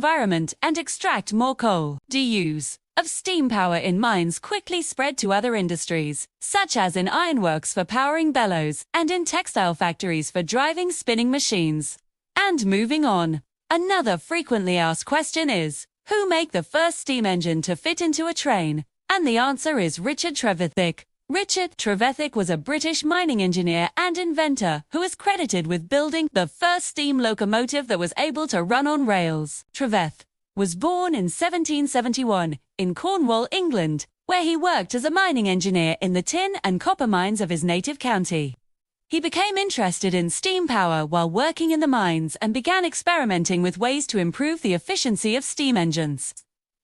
environment and extract more coal. The use of steam power in mines quickly spread to other industries, such as in ironworks for powering bellows and in textile factories for driving spinning machines. And moving on, another frequently asked question is, who made the first steam engine to fit into a train? And the answer is Richard Trevithick. Richard Trevithick was a British mining engineer and inventor who is credited with building the first steam locomotive that was able to run on rails. Trevithick was born in 1771 in Cornwall, England, where he worked as a mining engineer in the tin and copper mines of his native county. He became interested in steam power while working in the mines and began experimenting with ways to improve the efficiency of steam engines.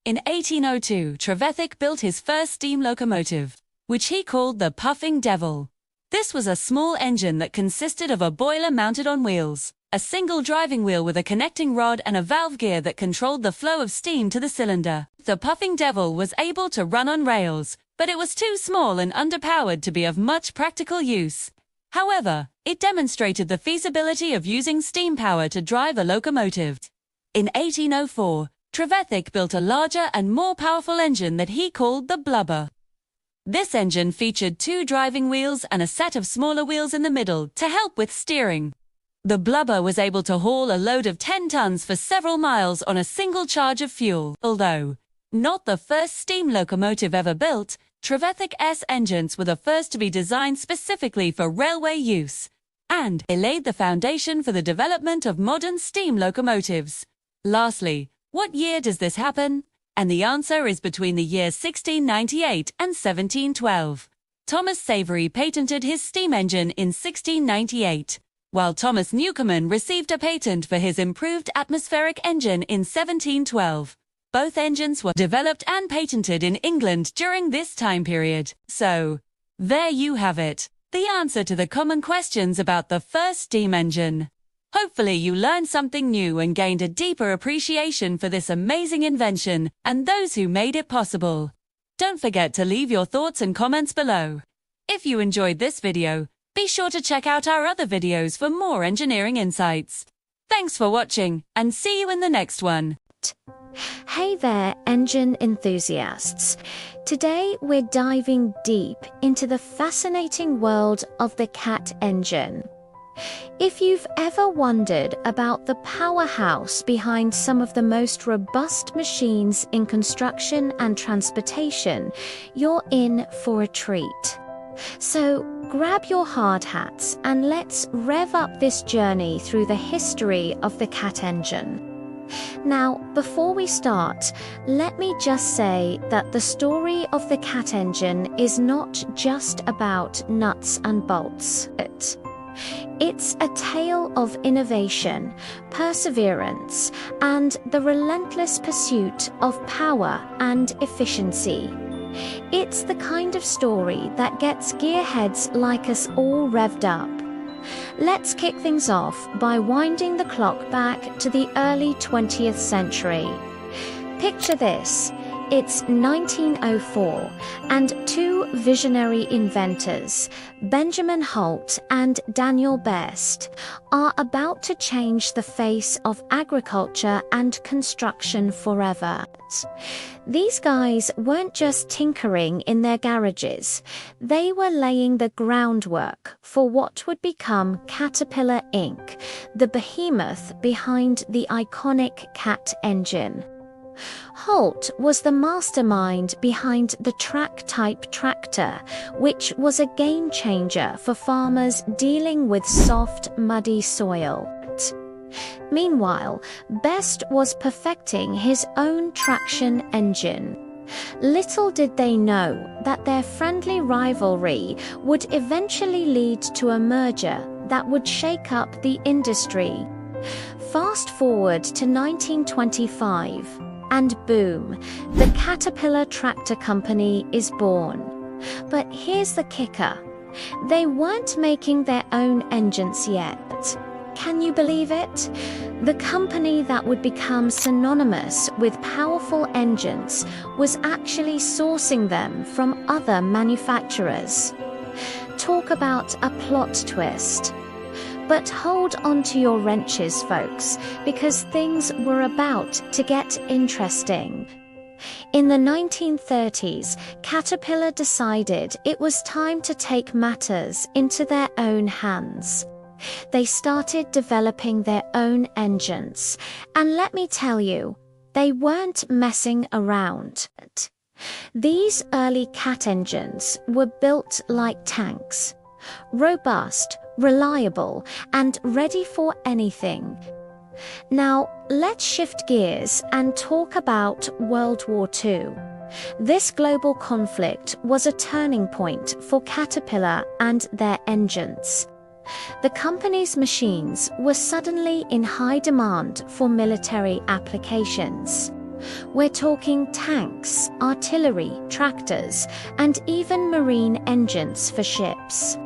In 1802, Trevithick built his first steam locomotive, which he called the Puffing Devil. This was a small engine that consisted of a boiler mounted on wheels, a single driving wheel with a connecting rod and a valve gear that controlled the flow of steam to the cylinder. The Puffing Devil was able to run on rails, but it was too small and underpowered to be of much practical use. However, it demonstrated the feasibility of using steam power to drive a locomotive. In 1804, Trevithick built a larger and more powerful engine that he called the Blubber. This engine featured 2 driving wheels and a set of smaller wheels in the middle to help with steering. The Blubber was able to haul a load of 10 tons for several miles on a single charge of fuel. Although not the first steam locomotive ever built, Trevithick's engines were the first to be designed specifically for railway use, and it laid the foundation for the development of modern steam locomotives. Lastly, what year does this happen? And the answer is between the year 1698 and 1712. Thomas Savery patented his steam engine in 1698, while Thomas Newcomen received a patent for his improved atmospheric engine in 1712. Both engines were developed and patented in England during this time period. So, there you have it, the answer to the common questions about the first steam engine. Hopefully you learned something new and gained a deeper appreciation for this amazing invention and those who made it possible. Don't forget to leave your thoughts and comments below. If you enjoyed this video, be sure to check out our other videos for more engineering insights. Thanks for watching, and see you in the next one. Hey there, engine enthusiasts. Today we're diving deep into the fascinating world of the Cat engine. If you've ever wondered about the powerhouse behind some of the most robust machines in construction and transportation, you're in for a treat. So grab your hard hats and let's rev up this journey through the history of the Cat engine. Now, before we start, let me just say that the story of the Cat engine is not just about nuts and bolts. It's a tale of innovation, perseverance, and the relentless pursuit of power and efficiency. It's the kind of story that gets gearheads like us all revved up. Let's kick things off by winding the clock back to the early 20th century. Picture this. It's 1904, and 2 visionary inventors, Benjamin Holt and Daniel Best, are about to change the face of agriculture and construction forever. These guys weren't just tinkering in their garages, they were laying the groundwork for what would become Caterpillar Inc., the behemoth behind the iconic Cat engine. Holt was the mastermind behind the track-type tractor, which was a game-changer for farmers dealing with soft, muddy soil. Meanwhile, Best was perfecting his own traction engine. Little did they know that their friendly rivalry would eventually lead to a merger that would shake up the industry. Fast forward to 1925. And boom, the Caterpillar Tractor Company is born. But here's the kicker. They weren't making their own engines yet. Can you believe it? The company that would become synonymous with powerful engines was actually sourcing them from other manufacturers. Talk about a plot twist. But hold on to your wrenches, folks, because things were about to get interesting. In the 1930s, Caterpillar decided it was time to take matters into their own hands. They started developing their own engines, and let me tell you, they weren't messing around. These early Cat engines were built like tanks, robust, reliable, and ready for anything. Now, let's shift gears and talk about World War II. This global conflict was a turning point for Caterpillar and their engines. The company's machines were suddenly in high demand for military applications. We're talking tanks, artillery, tractors, and even marine engines for ships.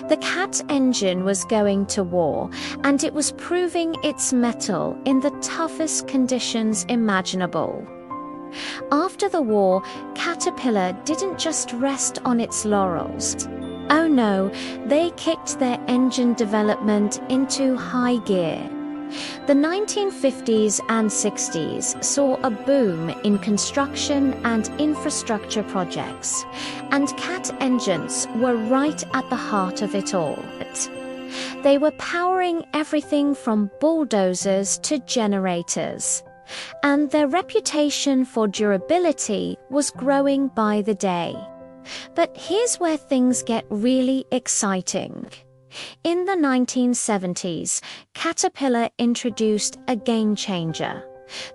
The Cat engine was going to war, and it was proving its mettle in the toughest conditions imaginable. After the war, Caterpillar didn't just rest on its laurels. Oh no, they kicked their engine development into high gear. The 1950s and 60s saw a boom in construction and infrastructure projects, and Cat engines were right at the heart of it all. They were powering everything from bulldozers to generators, and their reputation for durability was growing by the day. But here's where things get really exciting. In the 1970s, Caterpillar introduced a game-changer,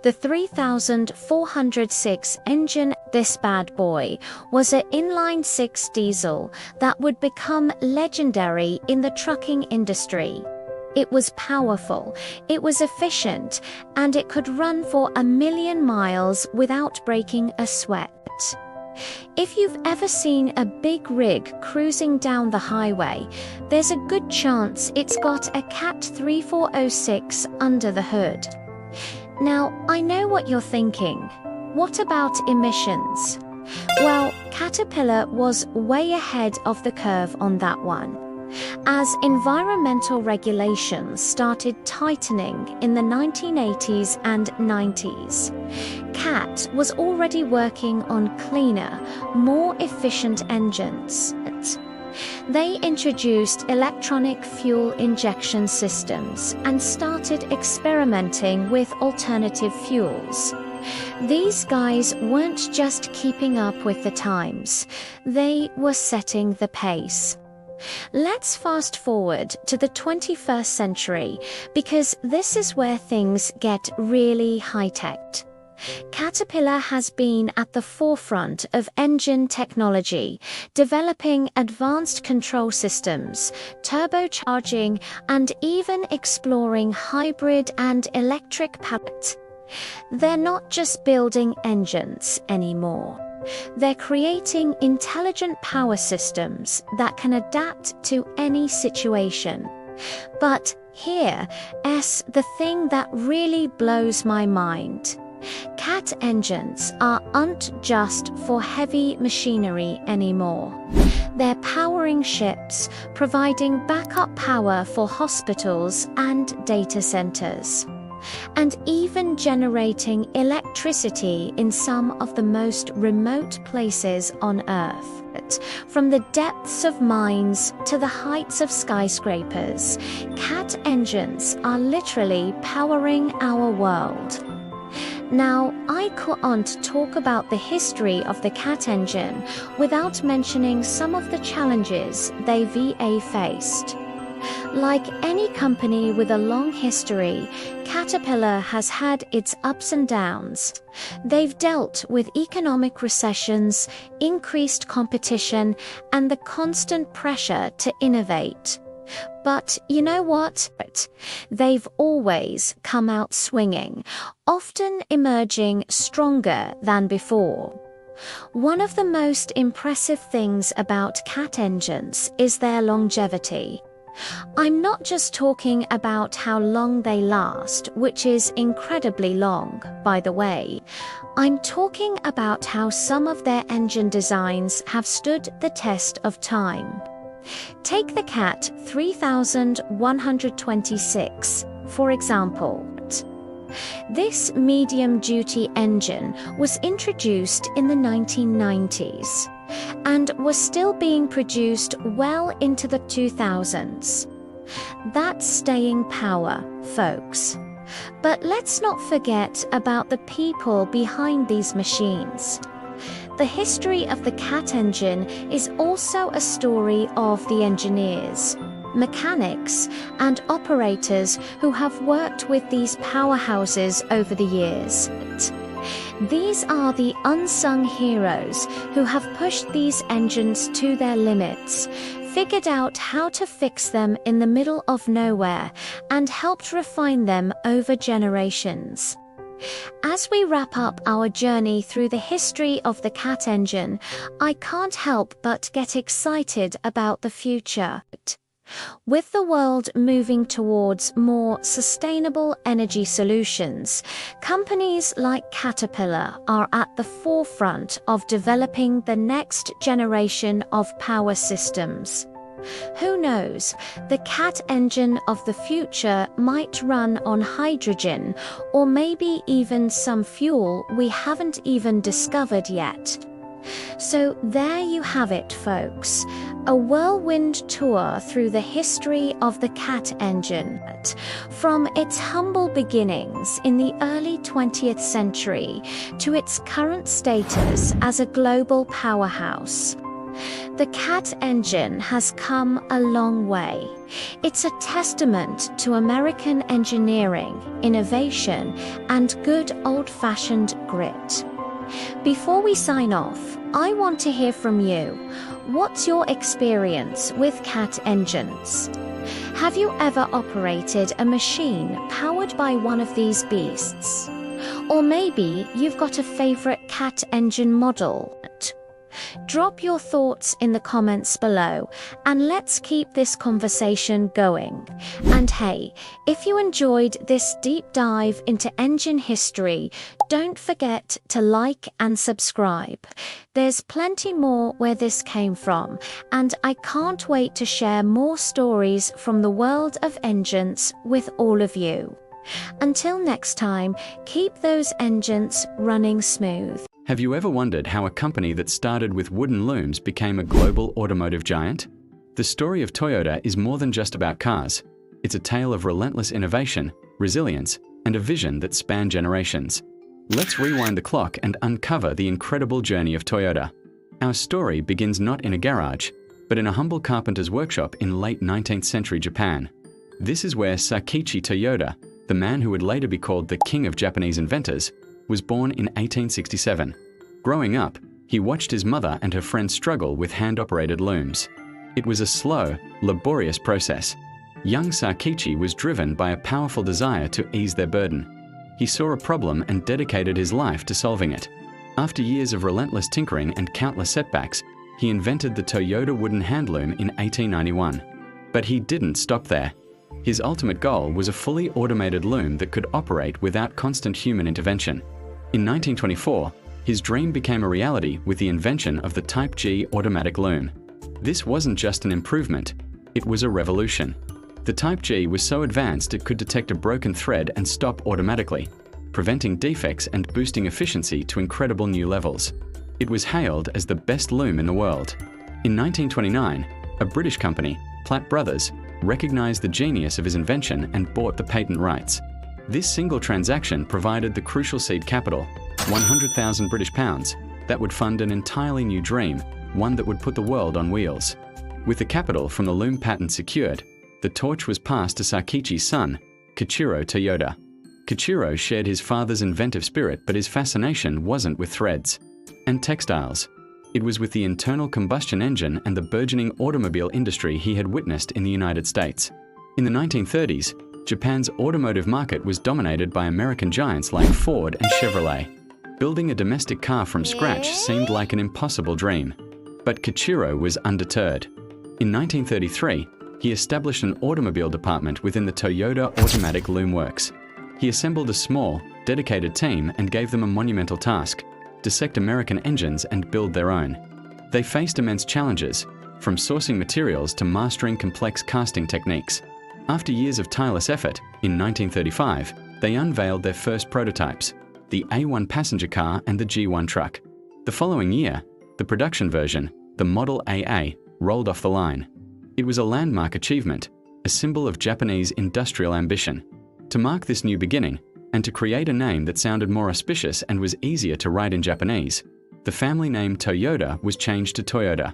the 3406 engine. This bad boy was an inline-six diesel that would become legendary in the trucking industry. It was powerful, it was efficient, and it could run for 1,000,000 miles without breaking a sweat. If you've ever seen a big rig cruising down the highway, there's a good chance it's got a Cat 3406 under the hood. Now, I know what you're thinking. What about emissions? Well, Caterpillar was way ahead of the curve on that one. As environmental regulations started tightening in the 1980s and 90s, Cat was already working on cleaner, more efficient engines. They introduced electronic fuel injection systems and started experimenting with alternative fuels. These guys weren't just keeping up with the times, they were setting the pace. Let's fast forward to the 21st century, because this is where things get really high-tech. Caterpillar has been at the forefront of engine technology, developing advanced control systems, turbocharging, and even exploring hybrid and electric powertrains. They're not just building engines anymore. They're creating intelligent power systems that can adapt to any situation. But here's the thing that really blows my mind. Cat engines aren't just for heavy machinery anymore. They're powering ships, providing backup power for hospitals and data centers, and even generating electricity in some of the most remote places on Earth. From the depths of mines to the heights of skyscrapers, Cat engines are literally powering our world. Now, I can't talk about the history of the Cat engine without mentioning some of the challenges they faced. Like any company with a long history, Caterpillar has had its ups and downs. They've dealt with economic recessions, increased competition, and the constant pressure to innovate. But you know what? They've always come out swinging, often emerging stronger than before. One of the most impressive things about Cat engines is their longevity. I'm not just talking about how long they last, which is incredibly long, by the way. I'm talking about how some of their engine designs have stood the test of time. Take the CAT 3126, for example. This medium-duty engine was introduced in the 1990s and was still being produced well into the 2000s. That's staying power, folks. But let's not forget about the people behind these machines. The history of the CAT engine is also a story of the engineers, mechanics, and operators who have worked with these powerhouses over the years. These are the unsung heroes who have pushed these engines to their limits, figured out how to fix them in the middle of nowhere, and helped refine them over generations. As we wrap up our journey through the history of the CAT engine, I can't help but get excited about the future. With the world moving towards more sustainable energy solutions, companies like Caterpillar are at the forefront of developing the next generation of power systems. Who knows, the CAT engine of the future might run on hydrogen, or maybe even some fuel we haven't even discovered yet. So there you have it, folks. A whirlwind tour through the history of the CAT engine, from its humble beginnings in the early 20th century to its current status as a global powerhouse. The CAT engine has come a long way. It's a testament to American engineering, innovation, and good old-fashioned grit. Before we sign off, I want to hear from you. What's your experience with CAT engines? Have you ever operated a machine powered by one of these beasts? Or maybe you've got a favorite CAT engine model? Drop your thoughts in the comments below, and let's keep this conversation going. And hey, if you enjoyed this deep dive into engine history, don't forget to like and subscribe. There's plenty more where this came from, and I can't wait to share more stories from the world of engines with all of you. Until next time, keep those engines running smooth. Have you ever wondered how a company that started with wooden looms became a global automotive giant? The story of Toyota is more than just about cars. It's a tale of relentless innovation, resilience, and a vision that spanned generations. Let's rewind the clock and uncover the incredible journey of Toyota. Our story begins not in a garage, but in a humble carpenter's workshop in late 19th century Japan. This is where Sakichi Toyoda, the man who would later be called the king of Japanese inventors, was born in 1867. Growing up, he watched his mother and her friends struggle with hand-operated looms. It was a slow, laborious process. Young Sakichi was driven by a powerful desire to ease their burden. He saw a problem and dedicated his life to solving it. After years of relentless tinkering and countless setbacks, he invented the Toyota wooden handloom in 1891. But he didn't stop there. His ultimate goal was a fully automated loom that could operate without constant human intervention. In 1924, his dream became a reality with the invention of the Type G automatic loom. This wasn't just an improvement, it was a revolution. The Type G was so advanced it could detect a broken thread and stop automatically, preventing defects and boosting efficiency to incredible new levels. It was hailed as the best loom in the world. In 1929, a British company, Platt Brothers, recognized the genius of his invention and bought the patent rights. This single transaction provided the crucial seed capital, 100,000 British pounds, that would fund an entirely new dream, one that would put the world on wheels. With the capital from the loom patent secured, the torch was passed to Sakichi's son, Kichiro Toyoda. Kichiro shared his father's inventive spirit, but his fascination wasn't with threads and textiles. It was with the internal combustion engine and the burgeoning automobile industry he had witnessed in the United States. In the 1930s, Japan's automotive market was dominated by American giants like Ford and Chevrolet. Building a domestic car from scratch seemed like an impossible dream. But Kichiro was undeterred. In 1933, he established an automobile department within the Toyota Automatic Loom Works. He assembled a small, dedicated team and gave them a monumental task: dissect American engines and build their own. They faced immense challenges, from sourcing materials to mastering complex casting techniques. After years of tireless effort, in 1935, they unveiled their first prototypes, the A1 passenger car and the G1 truck. The following year, the production version, the Model AA, rolled off the line. It was a landmark achievement, a symbol of Japanese industrial ambition. To mark this new beginning, and to create a name that sounded more auspicious and was easier to write in Japanese, the family name Toyota was changed to Toyota.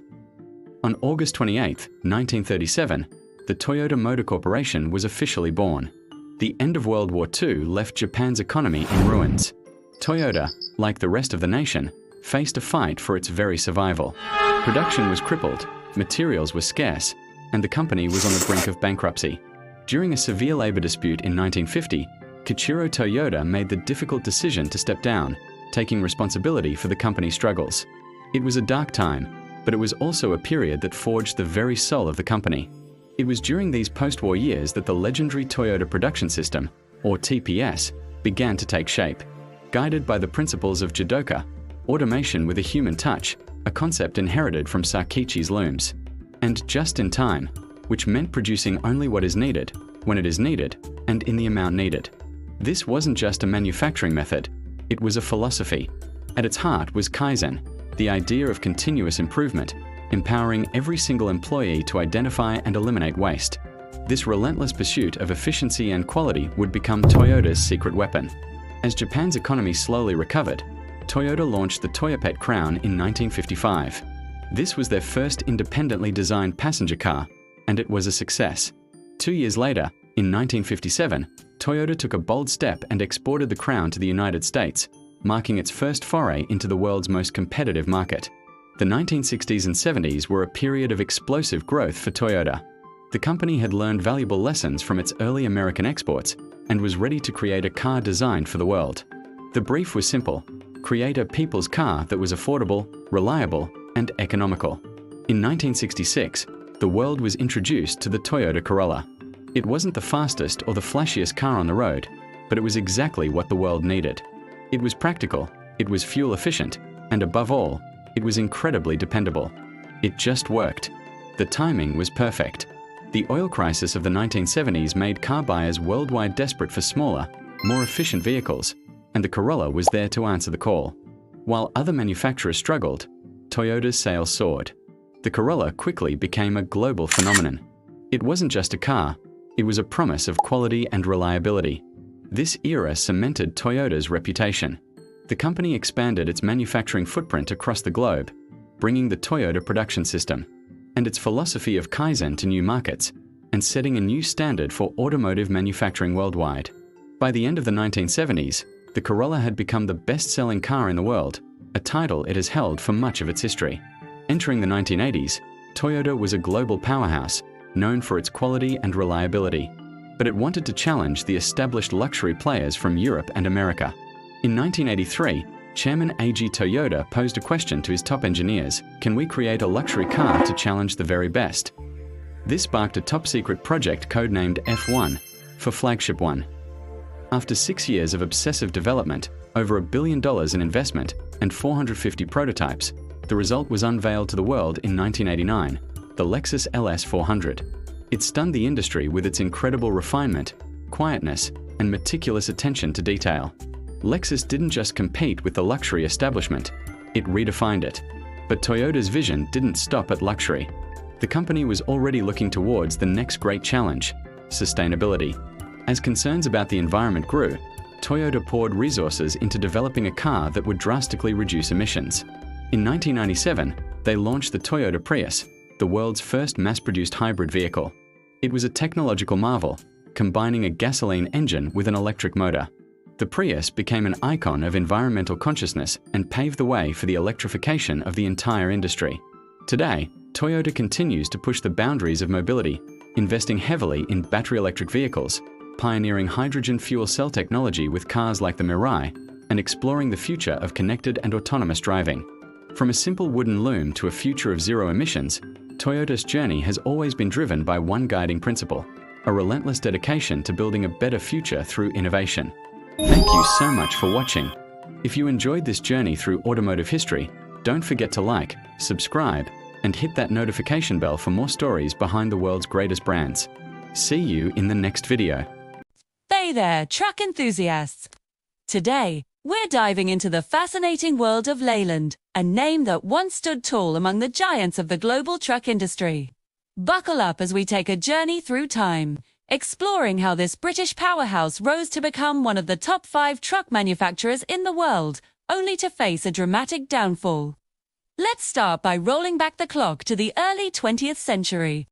On August 28, 1937, the Toyota Motor Corporation was officially born. The end of World War II left Japan's economy in ruins. Toyota, like the rest of the nation, faced a fight for its very survival. Production was crippled, materials were scarce, and the company was on the brink of bankruptcy. During a severe labor dispute in 1950, Kichiro Toyota made the difficult decision to step down, taking responsibility for the company's struggles. It was a dark time, but it was also a period that forged the very soul of the company. It was during these post-war years that the legendary Toyota Production System, or TPS, began to take shape. Guided by the principles of Jidoka, automation with a human touch, a concept inherited from Sakichi's looms. And just in time, which meant producing only what is needed, when it is needed, and in the amount needed. This wasn't just a manufacturing method, it was a philosophy. At its heart was Kaizen, the idea of continuous improvement, empowering every single employee to identify and eliminate waste. This relentless pursuit of efficiency and quality would become Toyota's secret weapon. As Japan's economy slowly recovered, Toyota launched the Toyopet Crown in 1955. This was their first independently designed passenger car, and it was a success. 2 years later, in 1957, Toyota took a bold step and exported the Crown to the United States, marking its first foray into the world's most competitive market. The 1960s and 70s were a period of explosive growth for Toyota. The company had learned valuable lessons from its early American exports and was ready to create a car designed for the world. The brief was simple: create a people's car that was affordable, reliable, and economical. In 1966, the world was introduced to the Toyota Corolla. It wasn't the fastest or the flashiest car on the road, but it was exactly what the world needed. It was practical, it was fuel efficient, and above all, it was incredibly dependable. It just worked. The timing was perfect. The oil crisis of the 1970s made car buyers worldwide desperate for smaller, more efficient vehicles, and the Corolla was there to answer the call. While other manufacturers struggled, Toyota's sales soared. The Corolla quickly became a global phenomenon. It wasn't just a car, it was a promise of quality and reliability. This era cemented Toyota's reputation. The company expanded its manufacturing footprint across the globe, bringing the Toyota Production System and its philosophy of Kaizen to new markets, and setting a new standard for automotive manufacturing worldwide. By the end of the 1970s, the Corolla had become the best-selling car in the world, a title it has held for much of its history. Entering the 1980s, Toyota was a global powerhouse, known for its quality and reliability. But it wanted to challenge the established luxury players from Europe and America. In 1983, Chairman Eiji Toyoda posed a question to his top engineers: can we create a luxury car to challenge the very best? This sparked a top-secret project codenamed F1 for Flagship One. After 6 years of obsessive development, over $1 billion in investment, and 450 prototypes, the result was unveiled to the world in 1989, the Lexus LS 400. It stunned the industry with its incredible refinement, quietness, and meticulous attention to detail. Lexus didn't just compete with the luxury establishment, it redefined it. But Toyota's vision didn't stop at luxury. The company was already looking towards the next great challenge: sustainability. As concerns about the environment grew, Toyota poured resources into developing a car that would drastically reduce emissions. In 1997, they launched the Toyota Prius, the world's first mass-produced hybrid vehicle. It was a technological marvel, combining a gasoline engine with an electric motor. The Prius became an icon of environmental consciousness and paved the way for the electrification of the entire industry. Today, Toyota continues to push the boundaries of mobility, investing heavily in battery electric vehicles, pioneering hydrogen fuel cell technology with cars like the Mirai, and exploring the future of connected and autonomous driving. From a simple wooden loom to a future of zero emissions, Toyota's journey has always been driven by one guiding principle: a relentless dedication to building a better future through innovation. Thank you so much for watching. If you enjoyed this journey through automotive history, don't forget to like, subscribe, and hit that notification bell for more stories behind the world's greatest brands. See you in the next video. Hey there, truck enthusiasts! Today, we're diving into the fascinating world of Leyland, a name that once stood tall among the giants of the global truck industry. Buckle up as we take a journey through time, exploring how this British powerhouse rose to become one of the top 5 truck manufacturers in the world, only to face a dramatic downfall. Let's start by rolling back the clock to the early 20th century.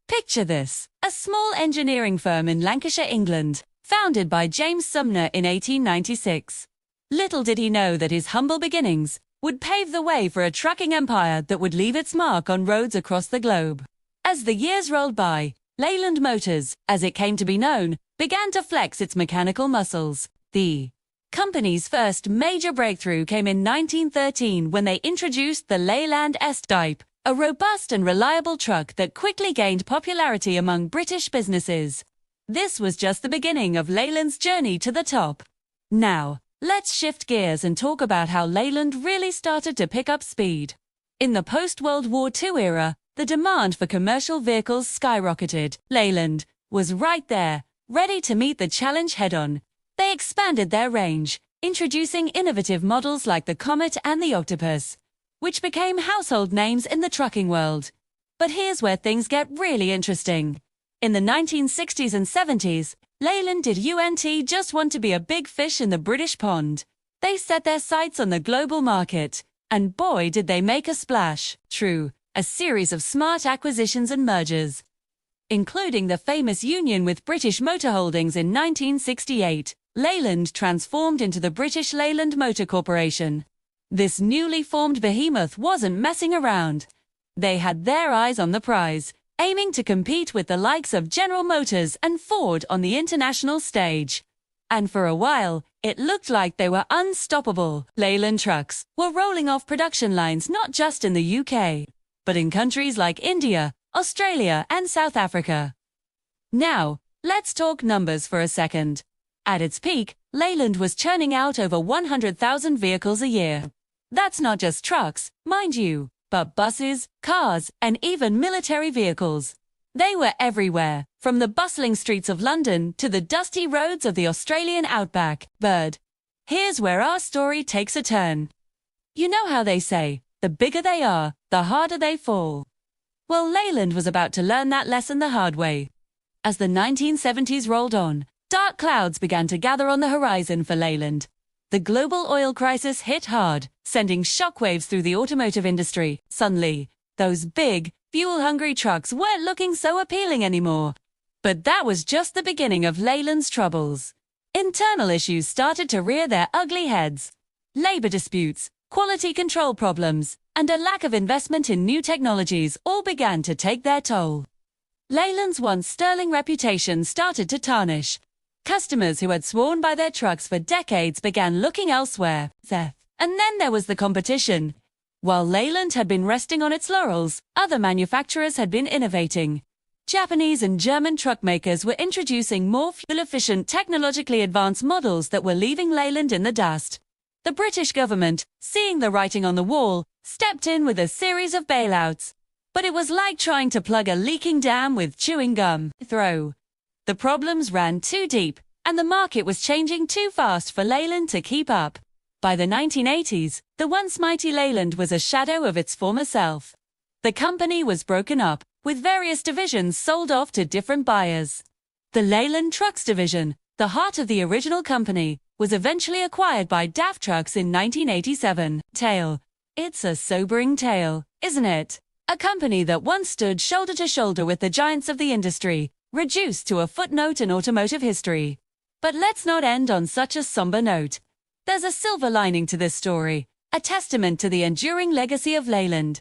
Picture this, a small engineering firm in Lancashire, England, founded by James Sumner in 1896. Little did he know that his humble beginnings would pave the way for a trucking empire that would leave its mark on roads across the globe. As the years rolled by, Leyland Motors, as it came to be known, began to flex its mechanical muscles. The company's first major breakthrough came in 1913 when they introduced the Leyland S-Type, a robust and reliable truck that quickly gained popularity among British businesses. This was just the beginning of Leyland's journey to the top. Now, let's shift gears and talk about how Leyland really started to pick up speed. In the post-World War II era, the demand for commercial vehicles skyrocketed. Leyland was right there, ready to meet the challenge head-on. They expanded their range, introducing innovative models like the Comet and the Octopus, which became household names in the trucking world. But here's where things get really interesting. In the 1960s and 70s, Leyland didn't just want to be a big fish in the British pond. They set their sights on the global market, and boy did they make a splash. Through a series of smart acquisitions and mergers, including the famous union with British Motor Holdings in 1968, Leyland transformed into the British Leyland Motor Corporation. This newly formed behemoth wasn't messing around. They had their eyes on the prize, aiming to compete with the likes of General Motors and Ford on the international stage. And for a while, it looked like they were unstoppable. Leyland trucks were rolling off production lines not just in the UK, but in countries like India, Australia, and South Africa. Now, let's talk numbers for a second. At its peak, Leyland was churning out over 100,000 vehicles a year. That's not just trucks, mind you, but buses, cars, and even military vehicles. They were everywhere, from the bustling streets of London to the dusty roads of the Australian outback. Here's where our story takes a turn. You know how they say, the bigger they are, the harder they fall. Well, Leyland was about to learn that lesson the hard way. As the 1970s rolled on, dark clouds began to gather on the horizon for Leyland. The global oil crisis hit hard, sending shockwaves through the automotive industry. Suddenly, those big, fuel-hungry trucks weren't looking so appealing anymore. But that was just the beginning of Leyland's troubles. Internal issues started to rear their ugly heads. Labor disputes, quality control problems, and a lack of investment in new technologies all began to take their toll. Leyland's once sterling reputation started to tarnish. Customers who had sworn by their trucks for decades began looking elsewhere. And then there was the competition. While Leyland had been resting on its laurels, other manufacturers had been innovating. Japanese and German truck makers were introducing more fuel-efficient, technologically advanced models that were leaving Leyland in the dust. The British government, seeing the writing on the wall, stepped in with a series of bailouts. But it was like trying to plug a leaking dam with chewing gum. The problems ran too deep, and the market was changing too fast for Leyland to keep up. By the 1980s, the once mighty Leyland was a shadow of its former self. The company was broken up, with various divisions sold off to different buyers. The Leyland Trucks division, the heart of the original company, was eventually acquired by DAF Trucks in 1987. It's a sobering tale, isn't it? A company that once stood shoulder to shoulder with the giants of the industry, reduced to a footnote in automotive history. But let's not end on such a somber note. There's a silver lining to this story, a testament to the enduring legacy of Leyland.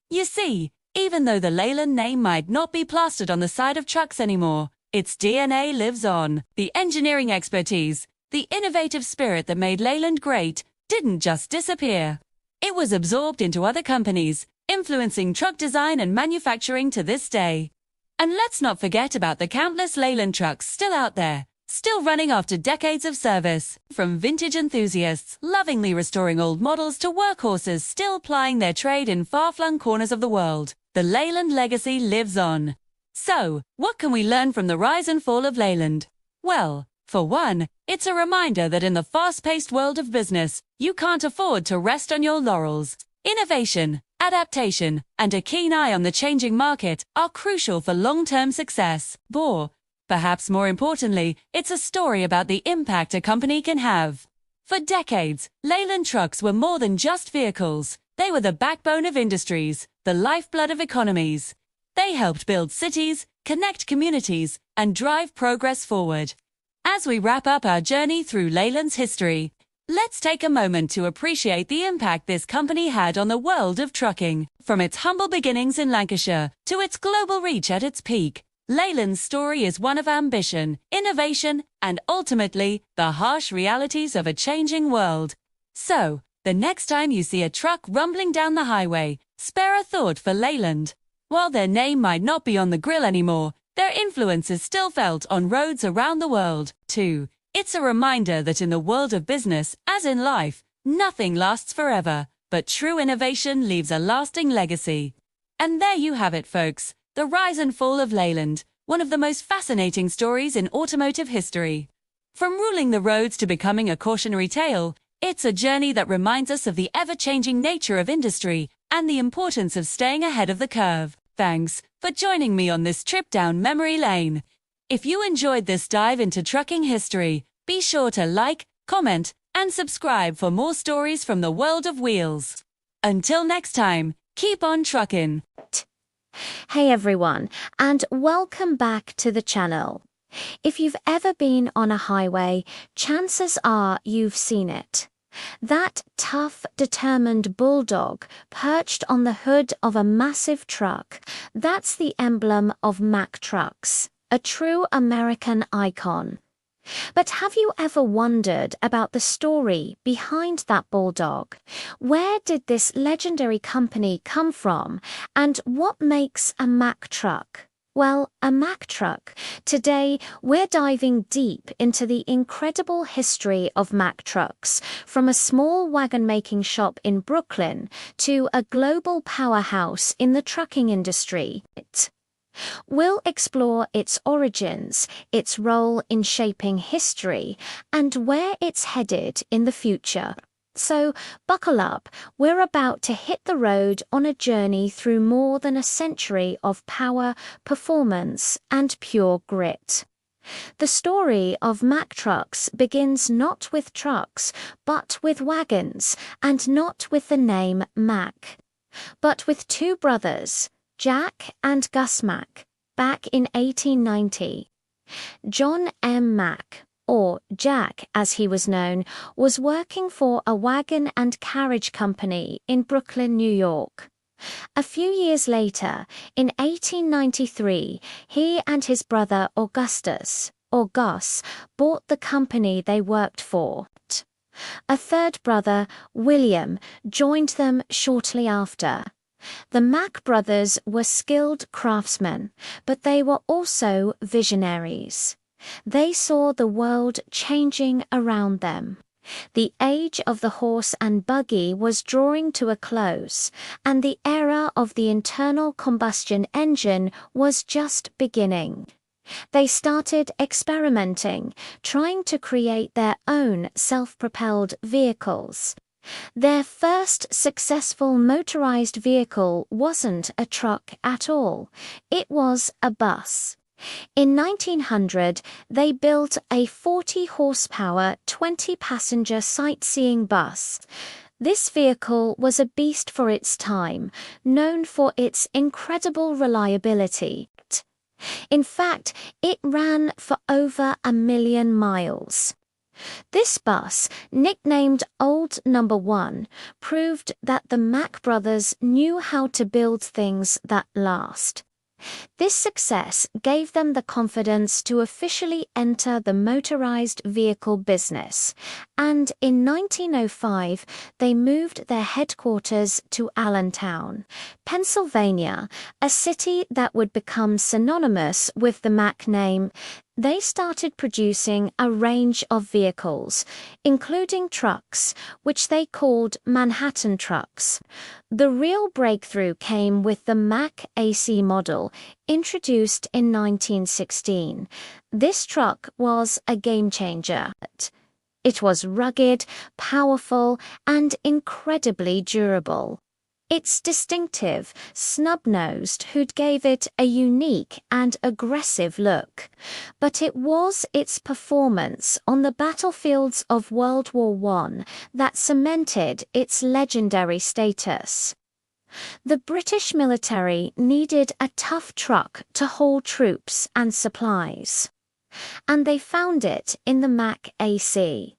You see, even though the Leyland name might not be plastered on the side of trucks anymore, its DNA lives on. The engineering expertise, the innovative spirit that made Leyland great, didn't just disappear. It was absorbed into other companies, influencing truck design and manufacturing to this day. And let's not forget about the countless Leyland trucks still out there, still running after decades of service. From vintage enthusiasts lovingly restoring old models to workhorses still plying their trade in far-flung corners of the world, the Leyland legacy lives on. So, what can we learn from the rise and fall of Leyland? Well, for one, it's a reminder that in the fast-paced world of business, you can't afford to rest on your laurels. Innovation, adaptation, and a keen eye on the changing market are crucial for long-term success. Perhaps more importantly, it's a story about the impact a company can have. For decades, Leyland trucks were more than just vehicles. They were the backbone of industries, the lifeblood of economies. They helped build cities, connect communities, and drive progress forward. As we wrap up our journey through Leyland's history, let's take a moment to appreciate the impact this company had on the world of trucking. From its humble beginnings in Lancashire to its global reach at its peak, Leyland's story is one of ambition, innovation, and ultimately, the harsh realities of a changing world. So, the next time you see a truck rumbling down the highway, spare a thought for Leyland. While their name might not be on the grill anymore, their influence is still felt on roads around the world, too. It's a reminder that in the world of business, as in life, nothing lasts forever, but true innovation leaves a lasting legacy. And there you have it, folks, the rise and fall of Leyland, one of the most fascinating stories in automotive history. From ruling the roads to becoming a cautionary tale, it's a journey that reminds us of the ever-changing nature of industry and the importance of staying ahead of the curve. Thanks for joining me on this trip down memory lane. If you enjoyed this dive into trucking history, be sure to like, comment, and subscribe for more stories from the world of wheels. Until next time, keep on trucking. Hey everyone, and welcome back to the channel. If you've ever been on a highway, chances are you've seen it. That tough, determined bulldog perched on the hood of a massive truck, that's the emblem of Mack Trucks, a true American icon. But have you ever wondered about the story behind that bulldog? Where did this legendary company come from, and what makes a Mack truck? Well, a Mack truck. Today, we're diving deep into the incredible history of Mack Trucks, from a small wagon-making shop in Brooklyn to a global powerhouse in the trucking industry. We'll explore its origins, its role in shaping history, and where it's headed in the future. So, buckle up, we're about to hit the road on a journey through more than a century of power, performance, and pure grit. The story of Mack Trucks begins not with trucks, but with wagons, and not with the name Mack, but with two brothers, Jack and Gus Mack, back in 1890. John M. Mack, or Jack as he was known, was working for a wagon and carriage company in Brooklyn, New York. A few years later, in 1893, he and his brother Augustus, or Gus, bought the company they worked for. A third brother, William, joined them shortly after. The Mack brothers were skilled craftsmen, but they were also visionaries. They saw the world changing around them. The age of the horse and buggy was drawing to a close, and the era of the internal combustion engine was just beginning. They started experimenting, trying to create their own self-propelled vehicles. Their first successful motorized vehicle wasn't a truck at all. It was a bus. In 1900, they built a 40-horsepower, 20-passenger sightseeing bus. This vehicle was a beast for its time, known for its incredible reliability. In fact, it ran for over 1 million miles. This bus, nicknamed Old Number 1, proved that the Mack brothers knew how to build things that last. This success gave them the confidence to officially enter the motorized vehicle business, and in 1905 they moved their headquarters to Allentown, Pennsylvania, a city that would become synonymous with the Mack name. they started producing a range of vehicles, including trucks, which they called Manhattan trucks. The real breakthrough came with the Mack AC model, introduced in 1916. This truck was a game-changer. It was rugged, powerful, and incredibly durable. Its distinctive, snub-nosed hood gave it a unique and aggressive look, but it was its performance on the battlefields of World War I that cemented its legendary status. The British military needed a tough truck to haul troops and supplies, and they found it in the Mack AC.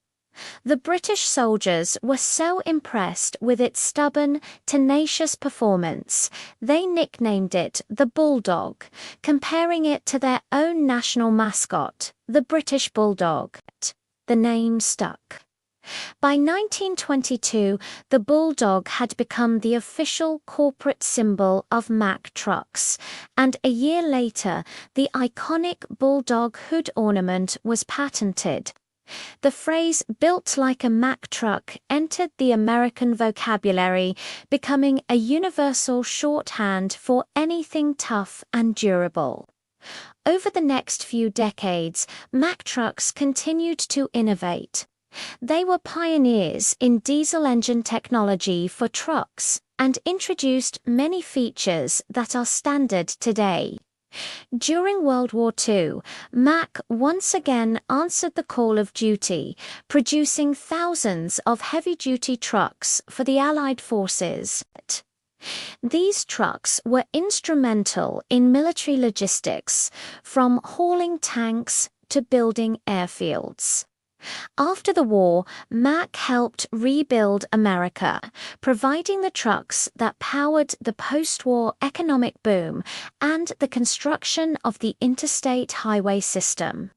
The British soldiers were so impressed with its stubborn, tenacious performance, they nicknamed it the Bulldog, comparing it to their own national mascot, the British Bulldog. The name stuck. By 1922, the Bulldog had become the official corporate symbol of Mack trucks, and a year later, the iconic Bulldog hood ornament was patented. The phrase "built like a Mack truck" entered the American vocabulary, becoming a universal shorthand for anything tough and durable. Over the next few decades, Mack trucks continued to innovate. They were pioneers in diesel engine technology for trucks and introduced many features that are standard today. During World War II, Mack once again answered the call of duty, producing thousands of heavy-duty trucks for the Allied forces. These trucks were instrumental in military logistics, from hauling tanks to building airfields. After the war, Mack helped rebuild America, providing the trucks that powered the post-war economic boom and the construction of the interstate highway system.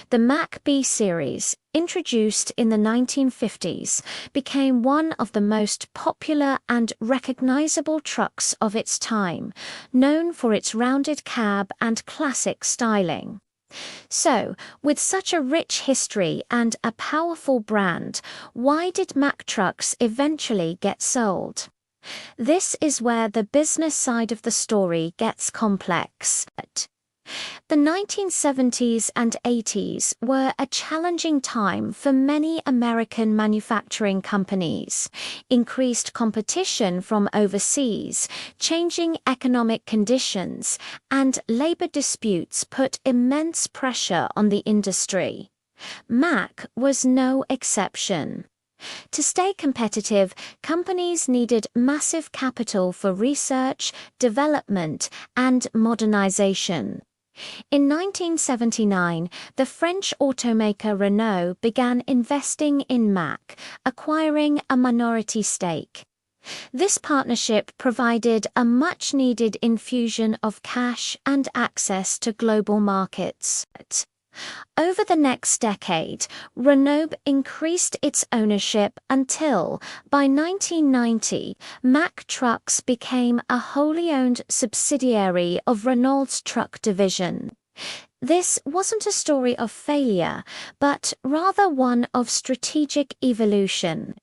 The Mack B series, introduced in the 1950s, became one of the most popular and recognizable trucks of its time, known for its rounded cab and classic styling. So, with such a rich history and a powerful brand, why did Mack trucks eventually get sold? This is where the business side of the story gets complex. The 1970s and 80s were a challenging time for many American manufacturing companies. Increased competition from overseas, changing economic conditions, and labor disputes put immense pressure on the industry. Mack was no exception. To stay competitive, companies needed massive capital for research, development, and modernization. In 1979, the French automaker Renault began investing in Mack, acquiring a minority stake. This partnership provided a much-needed infusion of cash and access to global markets. Over the next decade, Renault increased its ownership until, by 1990, Mack Trucks became a wholly owned subsidiary of Renault's truck division. This wasn't a story of failure, but rather one of strategic evolution.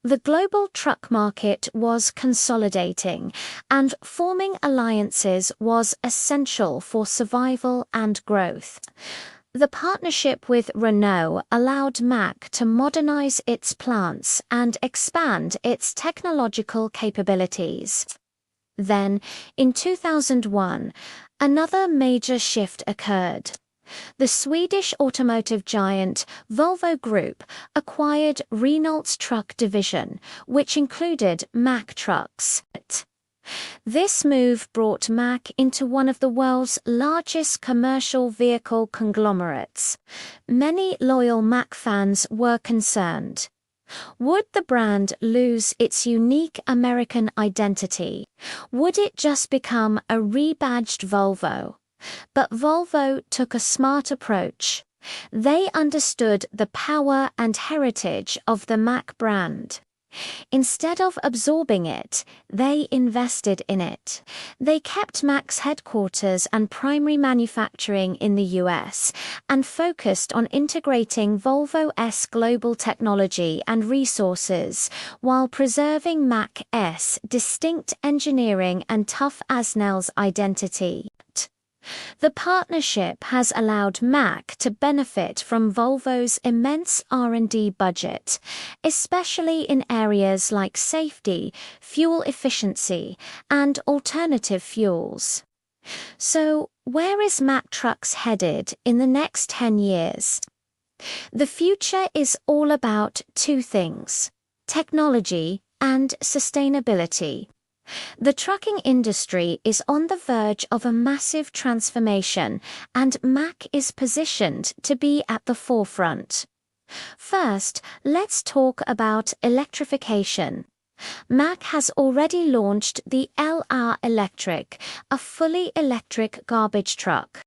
The global truck market was consolidating, and forming alliances was essential for survival and growth. The partnership with Renault allowed Mack to modernize its plants and expand its technological capabilities. Then, in 2001, another major shift occurred. The Swedish automotive giant Volvo Group acquired Renault's truck division, which included Mack Trucks. This move brought Mack into one of the world's largest commercial vehicle conglomerates. Many loyal Mack fans were concerned. Would the brand lose its unique American identity? Would it just become a rebadged Volvo? But Volvo took a smart approach. They understood the power and heritage of the Mack brand. Instead of absorbing it, they invested in it. They kept Mac's headquarters and primary manufacturing in the US and focused on integrating Volvo's global technology and resources while preserving Mac's distinct engineering and tough as nails identity. The partnership has allowed Mac to benefit from Volvo's immense R&D budget, especially in areas like safety, fuel efficiency, and alternative fuels. So, where is Mack Trucks headed in the next 10 years? The future is all about two things: technology and sustainability. The trucking industry is on the verge of a massive transformation, and Mack is positioned to be at the forefront. First, let's talk about electrification. Mack has already launched the LR Electric, a fully electric garbage truck.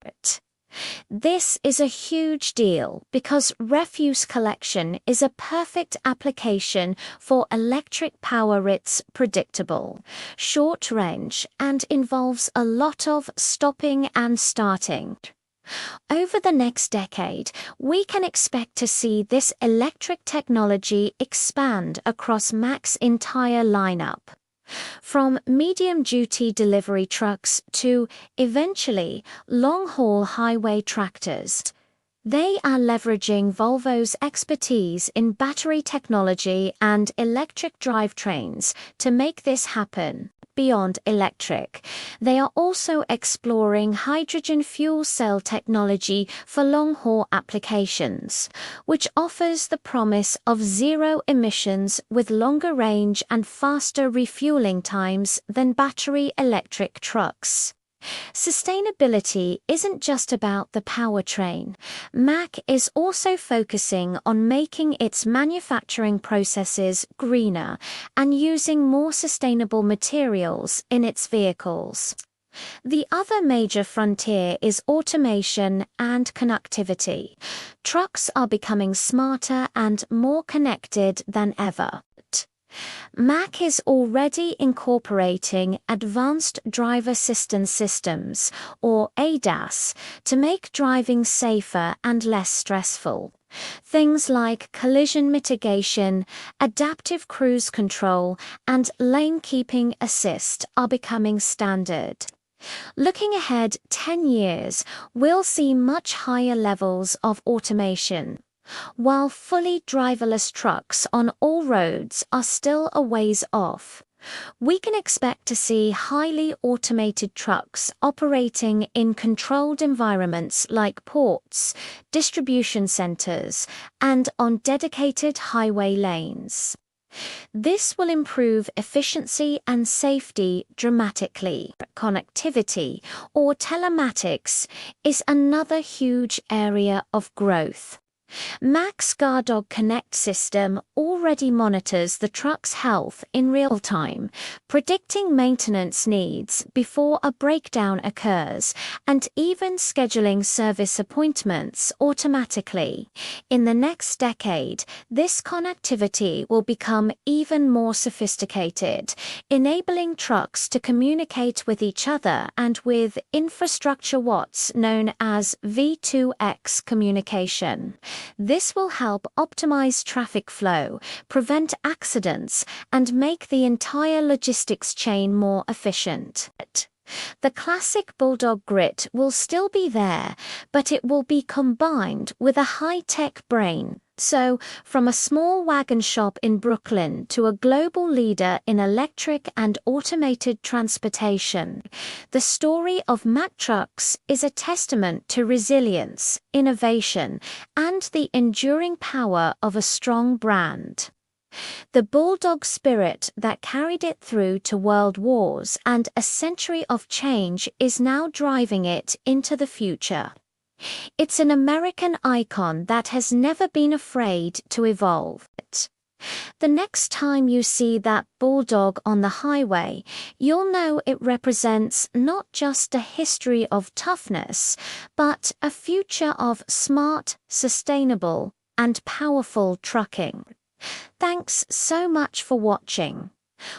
This is a huge deal because refuse collection is a perfect application for electric power. It's predictable, short range, and involves a lot of stopping and starting. Over the next decade, we can expect to see this electric technology expand across Mack's entire lineup. From medium-duty delivery trucks to, eventually, long-haul highway tractors. They are leveraging Volvo's expertise in battery technology and electric drivetrains to make this happen. Beyond electric, they are also exploring hydrogen fuel cell technology for long-haul applications, which offers the promise of zero emissions with longer range and faster refueling times than battery electric trucks. Sustainability isn't just about the powertrain. Mack is also focusing on making its manufacturing processes greener and using more sustainable materials in its vehicles. The other major frontier is automation and connectivity. Trucks are becoming smarter and more connected than ever. Mack is already incorporating advanced driver assistance systems, or ADAS, to make driving safer and less stressful. Things like collision mitigation, adaptive cruise control, and lane keeping assist are becoming standard. Looking ahead 10 years, we'll see much higher levels of automation. While fully driverless trucks on all roads are still a ways off, we can expect to see highly automated trucks operating in controlled environments like ports, distribution centers, and on dedicated highway lanes. This will improve efficiency and safety dramatically. Connectivity, or telematics, is another huge area of growth. Mack's GuardDog Connect system already monitors the truck's health in real time, predicting maintenance needs before a breakdown occurs, and even scheduling service appointments automatically. In the next decade, this connectivity will become even more sophisticated, enabling trucks to communicate with each other and with infrastructure what's known as V2X communication. This will help optimize traffic flow, prevent accidents, and make the entire logistics chain more efficient. The classic Bulldog grit will still be there, but it will be combined with a high-tech brain. So, from a small wagon shop in Brooklyn to a global leader in electric and automated transportation, the story of Mack Trucks is a testament to resilience, innovation, and the enduring power of a strong brand. The Bulldog spirit that carried it through to world wars and a century of change is now driving it into the future. It's an American icon that has never been afraid to evolve. The next time you see that Bulldog on the highway, you'll know it represents not just a history of toughness, but a future of smart, sustainable, and powerful trucking. Thanks so much for watching.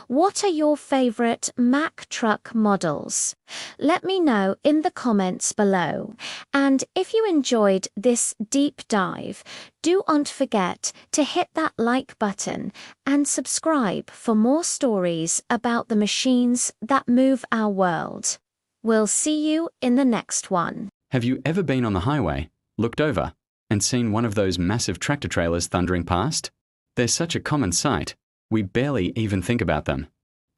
What are your favorite Mack truck models? Let me know in the comments below. And if you enjoyed this deep dive, don't forget to hit that like button and subscribe for more stories about the machines that move our world. We'll see you in the next one. Have you ever been on the highway, looked over, and seen one of those massive tractor trailers thundering past? They're such a common sight, we barely even think about them.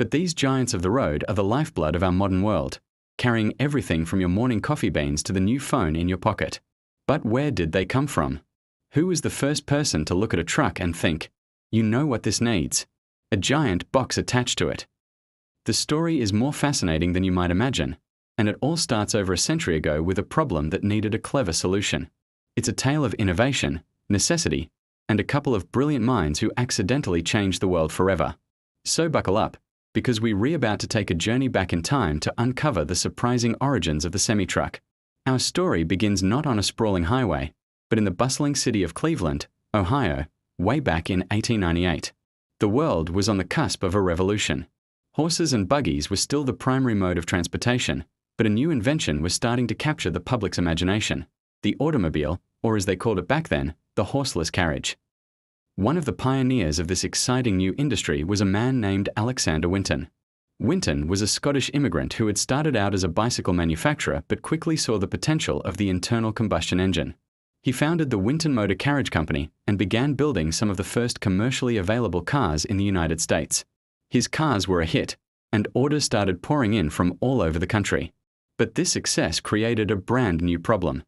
But these giants of the road are the lifeblood of our modern world, carrying everything from your morning coffee beans to the new phone in your pocket. But where did they come from? Who was the first person to look at a truck and think, you know what this needs? A giant box attached to it. The story is more fascinating than you might imagine, and it all starts over a century ago with a problem that needed a clever solution. It's a tale of innovation, necessity, and a couple of brilliant minds who accidentally changed the world forever. So buckle up, because we're about to take a journey back in time to uncover the surprising origins of the semi-truck. Our story begins not on a sprawling highway, but in the bustling city of Cleveland, Ohio, way back in 1898. The world was on the cusp of a revolution. Horses and buggies were still the primary mode of transportation, but a new invention was starting to capture the public's imagination: the automobile, or as they called it back then, the horseless carriage. One of the pioneers of this exciting new industry was a man named Alexander Winton. Winton was a Scottish immigrant who had started out as a bicycle manufacturer but quickly saw the potential of the internal combustion engine. He founded the Winton Motor Carriage Company and began building some of the first commercially available cars in the United States. His cars were a hit, and orders started pouring in from all over the country. But this success created a brand new problem.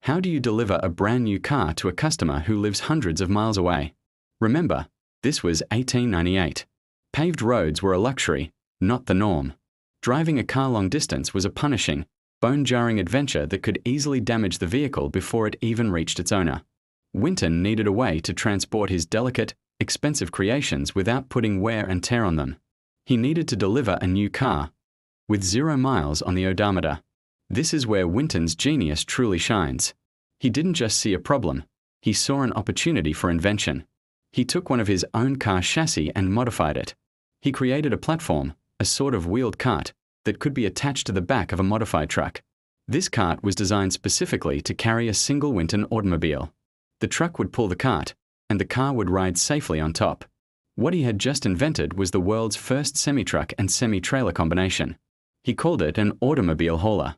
How do you deliver a brand new car to a customer who lives hundreds of miles away? Remember, this was 1898. Paved roads were a luxury, not the norm. Driving a car long distance was a punishing, bone-jarring adventure that could easily damage the vehicle before it even reached its owner. Winton needed a way to transport his delicate, expensive creations without putting wear and tear on them. He needed to deliver a new car with 0 miles on the odometer. This is where Winton's genius truly shines. He didn't just see a problem, he saw an opportunity for invention. He took one of his own car chassis and modified it. He created a platform, a sort of wheeled cart, that could be attached to the back of a modified truck. This cart was designed specifically to carry a single Winton automobile. The truck would pull the cart, and the car would ride safely on top. What he had just invented was the world's first semi-truck and semi-trailer combination. He called it an automobile hauler.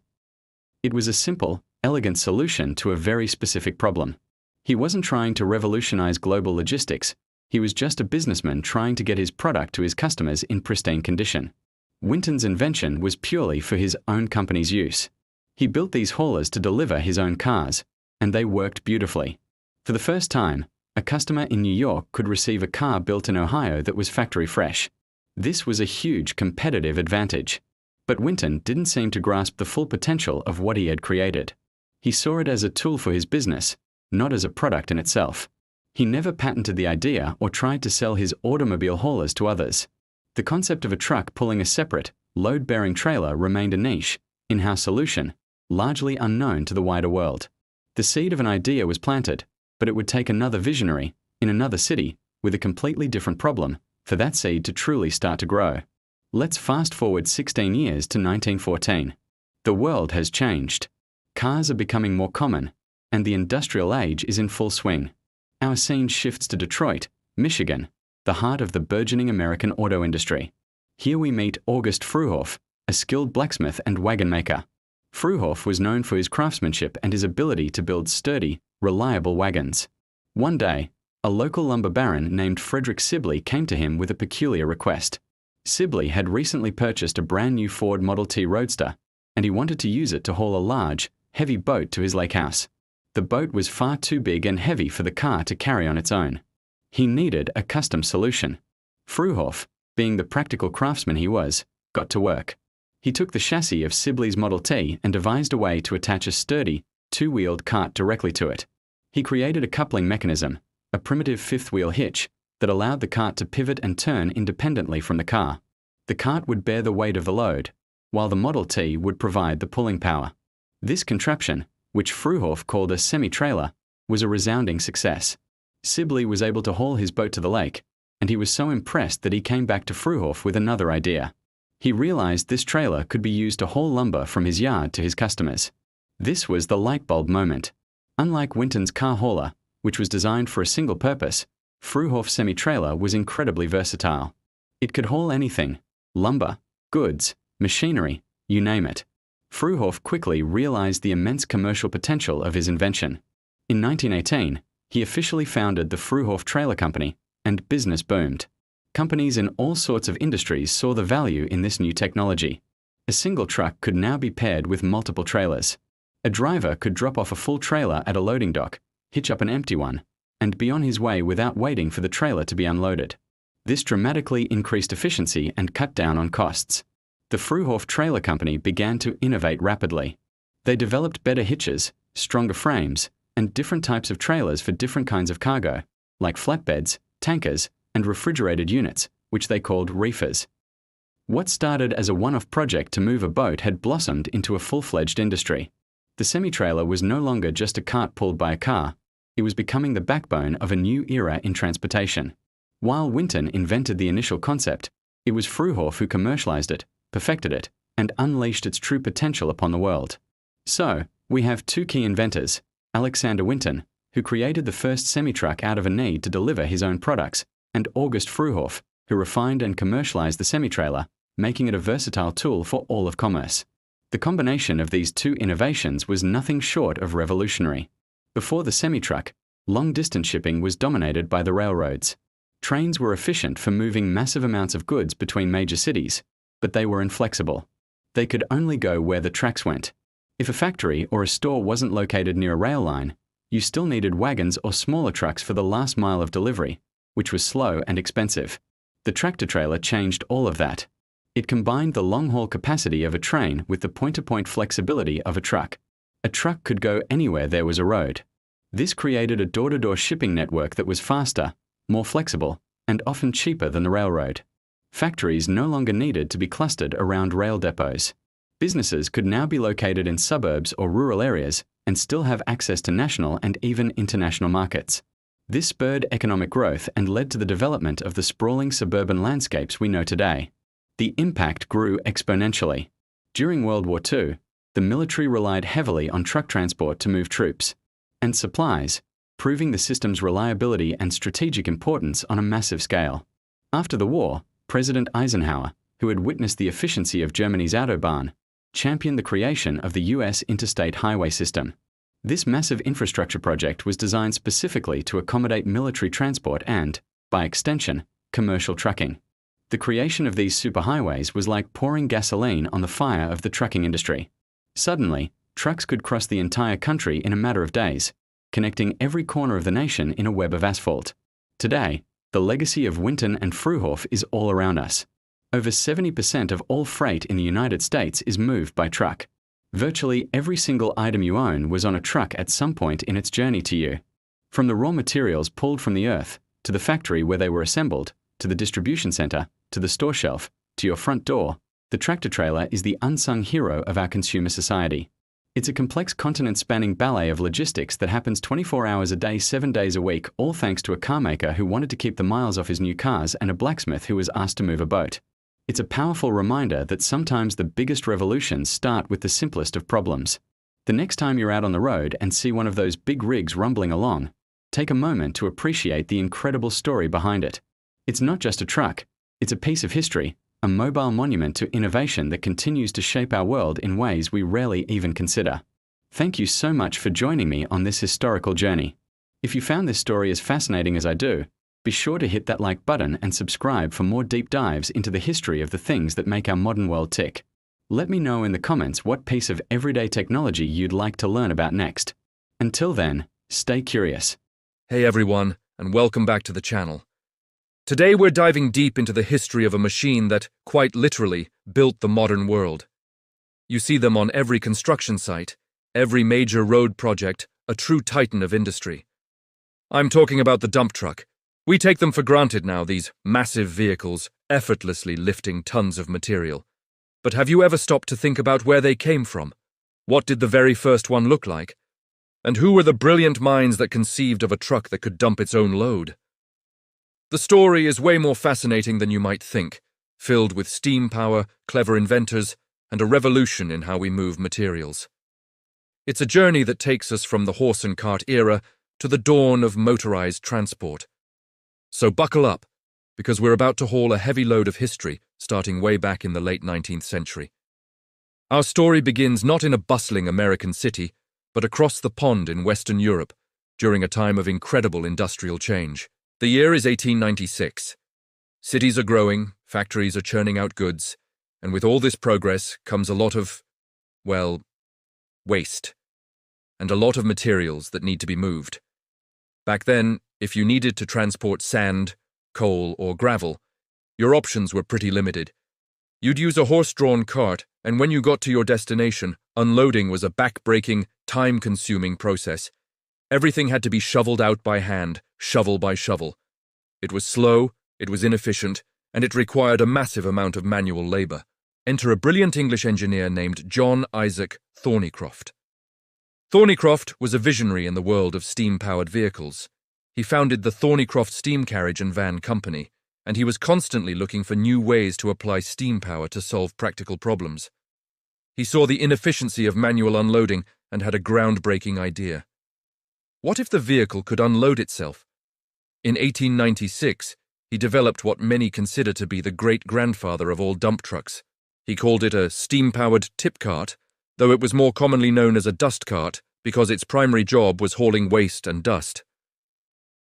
It was a simple, elegant solution to a very specific problem. He wasn't trying to revolutionize global logistics. He was just a businessman trying to get his product to his customers in pristine condition. Winton's invention was purely for his own company's use. He built these haulers to deliver his own cars, and they worked beautifully. For the first time, a customer in New York could receive a car built in Ohio that was factory fresh. This was a huge competitive advantage. But Winton didn't seem to grasp the full potential of what he had created. He saw it as a tool for his business, not as a product in itself. He never patented the idea or tried to sell his automobile haulers to others. The concept of a truck pulling a separate, load-bearing trailer remained a niche, in-house solution, largely unknown to the wider world. The seed of an idea was planted, but it would take another visionary, in another city, with a completely different problem, for that seed to truly start to grow. Let's fast forward 16 years to 1914. The world has changed. Cars are becoming more common, and the industrial age is in full swing. Our scene shifts to Detroit, Michigan, the heart of the burgeoning American auto industry. Here we meet August Fruehauf, a skilled blacksmith and wagon maker. Fruehauf was known for his craftsmanship and his ability to build sturdy, reliable wagons. One day, a local lumber baron named Frederick Sibley came to him with a peculiar request. Sibley had recently purchased a brand new Ford Model T Roadster, and he wanted to use it to haul a large, heavy boat to his lake house. The boat was far too big and heavy for the car to carry on its own. He needed a custom solution. Fruehauf, being the practical craftsman he was, got to work. He took the chassis of Sibley's Model T and devised a way to attach a sturdy, two-wheeled cart directly to it. He created a coupling mechanism, a primitive fifth-wheel hitch, that allowed the cart to pivot and turn independently from the car. The cart would bear the weight of the load, while the Model T would provide the pulling power. This contraption, which Fruehauf called a semi-trailer, was a resounding success. Sibley was able to haul his boat to the lake, and he was so impressed that he came back to Fruehof with another idea. He realized this trailer could be used to haul lumber from his yard to his customers. This was the light bulb moment. Unlike Winton's car hauler, which was designed for a single purpose, Fruehof semi-trailer was incredibly versatile. It could haul anything: lumber, goods, machinery, you name it. Fruehof quickly realized the immense commercial potential of his invention. In 1918, he officially founded the Fruehof Trailer Company, and business boomed. Companies in all sorts of industries saw the value in this new technology. A single truck could now be paired with multiple trailers. A driver could drop off a full trailer at a loading dock, hitch up an empty one, and be on his way without waiting for the trailer to be unloaded. This dramatically increased efficiency and cut down on costs. The Fruehof Trailer Company began to innovate rapidly. They developed better hitches, stronger frames, and different types of trailers for different kinds of cargo, like flatbeds, tankers, and refrigerated units, which they called reefers. What started as a one-off project to move a boat had blossomed into a full-fledged industry. The semi-trailer was no longer just a cart pulled by a car. It was becoming the backbone of a new era in transportation. While Winton invented the initial concept, it was Fruehof who commercialized it, perfected it, and unleashed its true potential upon the world. So, we have two key inventors: Alexander Winton, who created the first semi-truck out of a need to deliver his own products, and August Fruehof, who refined and commercialized the semi-trailer, making it a versatile tool for all of commerce. The combination of these two innovations was nothing short of revolutionary. Before the semi-truck, long-distance shipping was dominated by the railroads. Trains were efficient for moving massive amounts of goods between major cities, but they were inflexible. They could only go where the tracks went. If a factory or a store wasn't located near a rail line, you still needed wagons or smaller trucks for the last mile of delivery, which was slow and expensive. The tractor-trailer changed all of that. It combined the long-haul capacity of a train with the point-to-point flexibility of a truck. A truck could go anywhere there was a road. This created a door-to-door shipping network that was faster, more flexible, and often cheaper than the railroad. Factories no longer needed to be clustered around rail depots. Businesses could now be located in suburbs or rural areas and still have access to national and even international markets. This spurred economic growth and led to the development of the sprawling suburban landscapes we know today. The impact grew exponentially. During World War II, the military relied heavily on truck transport to move troops and supplies, proving the system's reliability and strategic importance on a massive scale. After the war, President Eisenhower, who had witnessed the efficiency of Germany's Autobahn, championed the creation of the U.S. interstate highway system. This massive infrastructure project was designed specifically to accommodate military transport and, by extension, commercial trucking. The creation of these superhighways was like pouring gasoline on the fire of the trucking industry. Suddenly, trucks could cross the entire country in a matter of days, connecting every corner of the nation in a web of asphalt. Today, the legacy of Winton and Fruehof is all around us. Over 70% of all freight in the United States is moved by truck. Virtually every single item you own was on a truck at some point in its journey to you. From the raw materials pulled from the earth, to the factory where they were assembled, to the distribution center, to the store shelf, to your front door, the tractor-trailer is the unsung hero of our consumer society. It's a complex continent-spanning ballet of logistics that happens 24 hours a day, 7 days a week, all thanks to a carmaker who wanted to keep the miles off his new cars and a blacksmith who was asked to move a boat. It's a powerful reminder that sometimes the biggest revolutions start with the simplest of problems. The next time you're out on the road and see one of those big rigs rumbling along, take a moment to appreciate the incredible story behind it. It's not just a truck, it's a piece of history, a mobile monument to innovation that continues to shape our world in ways we rarely even consider. Thank you so much for joining me on this historical journey. If you found this story as fascinating as I do, be sure to hit that like button and subscribe for more deep dives into the history of the things that make our modern world tick. Let me know in the comments what piece of everyday technology you'd like to learn about next. Until then, stay curious. Hey everyone, and welcome back to the channel. Today we're diving deep into the history of a machine that, quite literally, built the modern world. You see them on every construction site, every major road project, a true titan of industry. I'm talking about the dump truck. We take them for granted now, these massive vehicles, effortlessly lifting tons of material. But have you ever stopped to think about where they came from? What did the very first one look like? And who were the brilliant minds that conceived of a truck that could dump its own load? The story is way more fascinating than you might think, filled with steam power, clever inventors, and a revolution in how we move materials. It's a journey that takes us from the horse and cart era to the dawn of motorized transport. So buckle up, because we're about to haul a heavy load of history starting way back in the late 19th century. Our story begins not in a bustling American city, but across the pond in Western Europe, during a time of incredible industrial change. The year is 1896. Cities are growing, factories are churning out goods, and with all this progress comes a lot of, well, waste, and a lot of materials that need to be moved. Back then, if you needed to transport sand, coal, or gravel, your options were pretty limited. You'd use a horse-drawn cart, and when you got to your destination, unloading was a back-breaking, time-consuming process. Everything had to be shoveled out by hand, shovel by shovel. It was slow, it was inefficient, and it required a massive amount of manual labor. Enter a brilliant English engineer named John Isaac Thornycroft. Thornycroft was a visionary in the world of steam-powered vehicles. He founded the Thornycroft Steam Carriage and Van Company, and he was constantly looking for new ways to apply steam power to solve practical problems. He saw the inefficiency of manual unloading and had a groundbreaking idea. What if the vehicle could unload itself? In 1896, he developed what many consider to be the great-grandfather of all dump trucks. He called it a steam-powered tip cart, though it was more commonly known as a dust cart because its primary job was hauling waste and dust.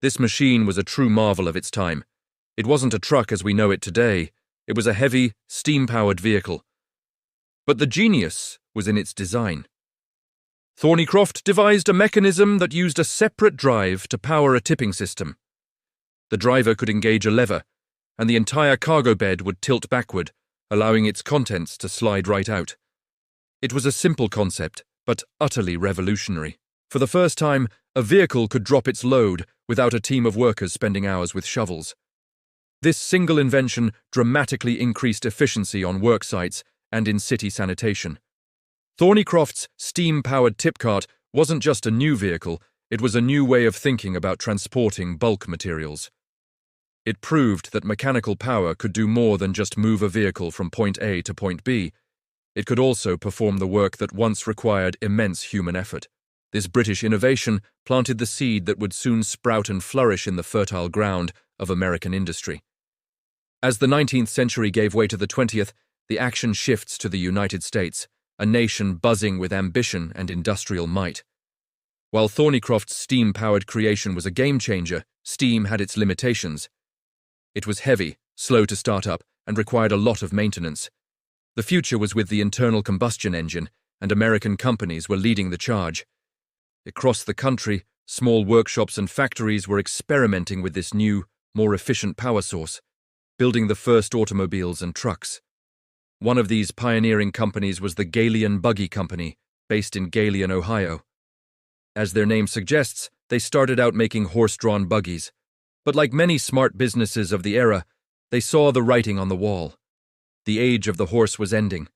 This machine was a true marvel of its time. It wasn't a truck as we know it today. It was a heavy, steam-powered vehicle. But the genius was in its design. Thornycroft devised a mechanism that used a separate drive to power a tipping system. The driver could engage a lever, and the entire cargo bed would tilt backward, allowing its contents to slide right out. It was a simple concept, but utterly revolutionary. For the first time, a vehicle could drop its load without a team of workers spending hours with shovels. This single invention dramatically increased efficiency on work sites and in city sanitation. Thornycroft's steam-powered tip cart wasn't just a new vehicle, it was a new way of thinking about transporting bulk materials. It proved that mechanical power could do more than just move a vehicle from point A to point B. It could also perform the work that once required immense human effort. This British innovation planted the seed that would soon sprout and flourish in the fertile ground of American industry. As the 19th century gave way to the 20th, the action shifts to the United States, a nation buzzing with ambition and industrial might. While Thornycroft's steam-powered creation was a game-changer, steam had its limitations. It was heavy, slow to start up, and required a lot of maintenance. The future was with the internal combustion engine, and American companies were leading the charge. Across the country, small workshops and factories were experimenting with this new, more efficient power source, building the first automobiles and trucks. One of these pioneering companies was the Galion Buggy Company, based in Galion, Ohio. As their name suggests, they started out making horse-drawn buggies. But like many smart businesses of the era, they saw the writing on the wall. The age of the horse was ending,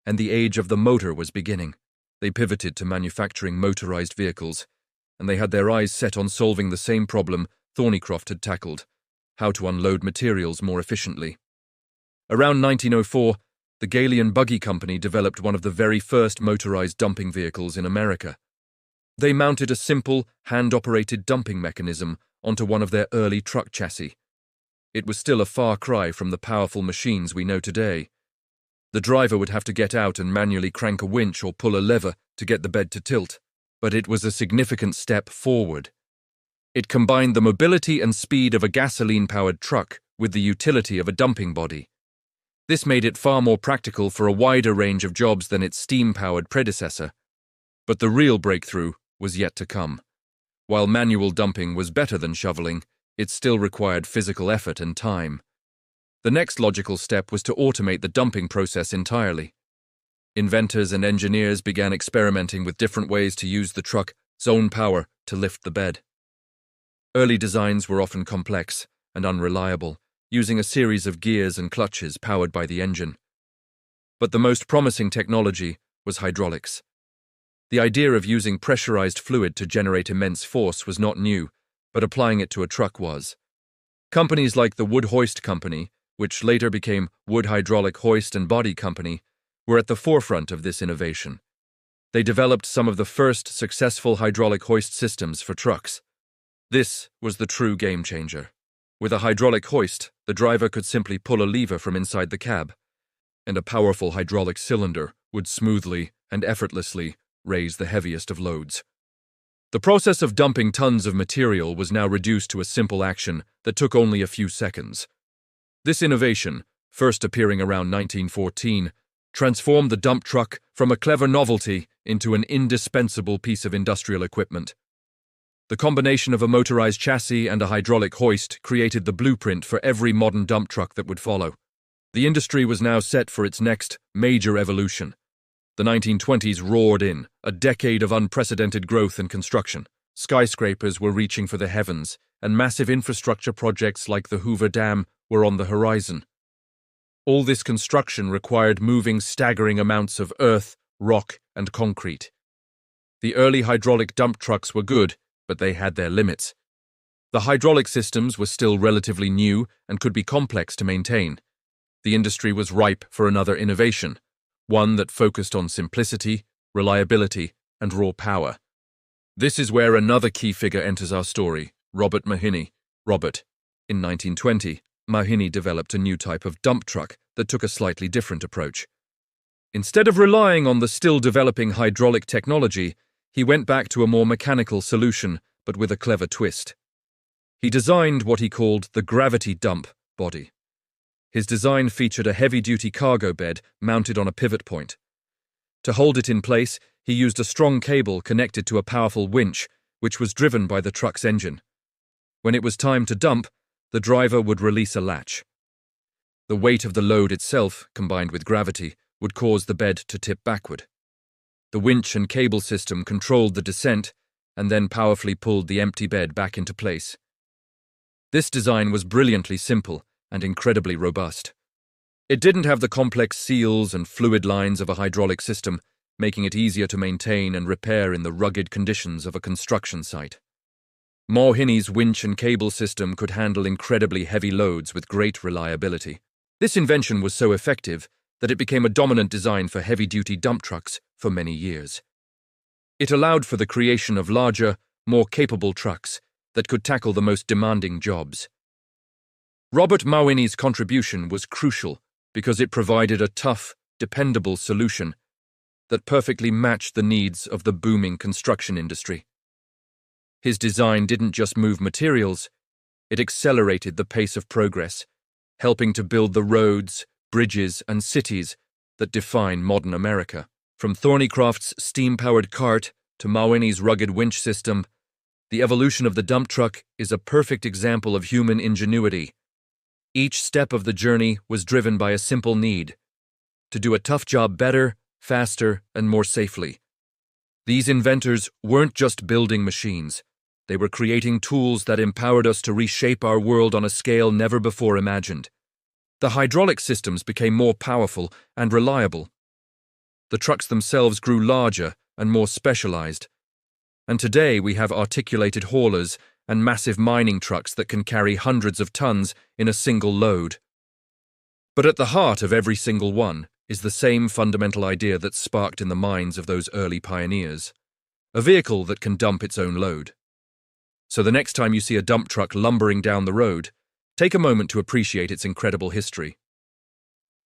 and the age of the motor was beginning. They pivoted to manufacturing motorized vehicles, and they had their eyes set on solving the same problem Thornycroft had tackled: how to unload materials more efficiently. Around 1904, the Galion Buggy Company developed one of the very first motorized dumping vehicles in America. They mounted a simple, hand-operated dumping mechanism onto one of their early truck chassis. It was still a far cry from the powerful machines we know today. The driver would have to get out and manually crank a winch or pull a lever to get the bed to tilt, but it was a significant step forward. It combined the mobility and speed of a gasoline-powered truck with the utility of a dumping body. This made it far more practical for a wider range of jobs than its steam-powered predecessor. But the real breakthrough was yet to come. While manual dumping was better than shoveling, it still required physical effort and time. The next logical step was to automate the dumping process entirely. Inventors and engineers began experimenting with different ways to use the truck's own power to lift the bed. Early designs were often complex and unreliable, using a series of gears and clutches powered by the engine. But the most promising technology was hydraulics. The idea of using pressurized fluid to generate immense force was not new, but applying it to a truck was. Companies like the Wood Hoist Company, which later became Wood Hydraulic Hoist and Body Company, were at the forefront of this innovation. They developed some of the first successful hydraulic hoist systems for trucks. This was the true game changer. With a hydraulic hoist, the driver could simply pull a lever from inside the cab, and a powerful hydraulic cylinder would smoothly and effortlessly raise the heaviest of loads. The process of dumping tons of material was now reduced to a simple action that took only a few seconds. This innovation, first appearing around 1914, transformed the dump truck from a clever novelty into an indispensable piece of industrial equipment. The combination of a motorized chassis and a hydraulic hoist created the blueprint for every modern dump truck that would follow. The industry was now set for its next major evolution. The 1920s roared in, a decade of unprecedented growth and construction. Skyscrapers were reaching for the heavens, and massive infrastructure projects like the Hoover Dam were on the horizon. All this construction required moving staggering amounts of earth, rock, and concrete. The early hydraulic dump trucks were good, but they had their limits. The hydraulic systems were still relatively new and could be complex to maintain. The industry was ripe for another innovation, one that focused on simplicity, reliability, and raw power. This is where another key figure enters our story, Robert Mahoney. In 1920, Mahoney developed a new type of dump truck that took a slightly different approach. Instead of relying on the still-developing hydraulic technology, he went back to a more mechanical solution, but with a clever twist. He designed what he called the gravity dump body. His design featured a heavy-duty cargo bed mounted on a pivot point. To hold it in place, he used a strong cable connected to a powerful winch, which was driven by the truck's engine. When it was time to dump, the driver would release a latch. The weight of the load itself, combined with gravity, would cause the bed to tip backward. The winch and cable system controlled the descent and then powerfully pulled the empty bed back into place. This design was brilliantly simple and incredibly robust. It didn't have the complex seals and fluid lines of a hydraulic system, making it easier to maintain and repair in the rugged conditions of a construction site. Mahoney's winch and cable system could handle incredibly heavy loads with great reliability. This invention was so effective that it became a dominant design for heavy-duty dump trucks for many years. It allowed for the creation of larger, more capable trucks that could tackle the most demanding jobs. Robert Mahoney's contribution was crucial because it provided a tough, dependable solution that perfectly matched the needs of the booming construction industry. His design didn't just move materials, it accelerated the pace of progress, helping to build the roads, bridges, and cities that define modern America. From Thornycroft's steam-powered cart to Mahoney's rugged winch system, the evolution of the dump truck is a perfect example of human ingenuity. Each step of the journey was driven by a simple need: to do a tough job better, faster, and more safely. These inventors weren't just building machines. They were creating tools that empowered us to reshape our world on a scale never before imagined. The hydraulic systems became more powerful and reliable. The trucks themselves grew larger and more specialized. And today we have articulated haulers and massive mining trucks that can carry hundreds of tons in a single load. But at the heart of every single one is the same fundamental idea that sparked in the minds of those early pioneers: a vehicle that can dump its own load. So the next time you see a dump truck lumbering down the road, take a moment to appreciate its incredible history.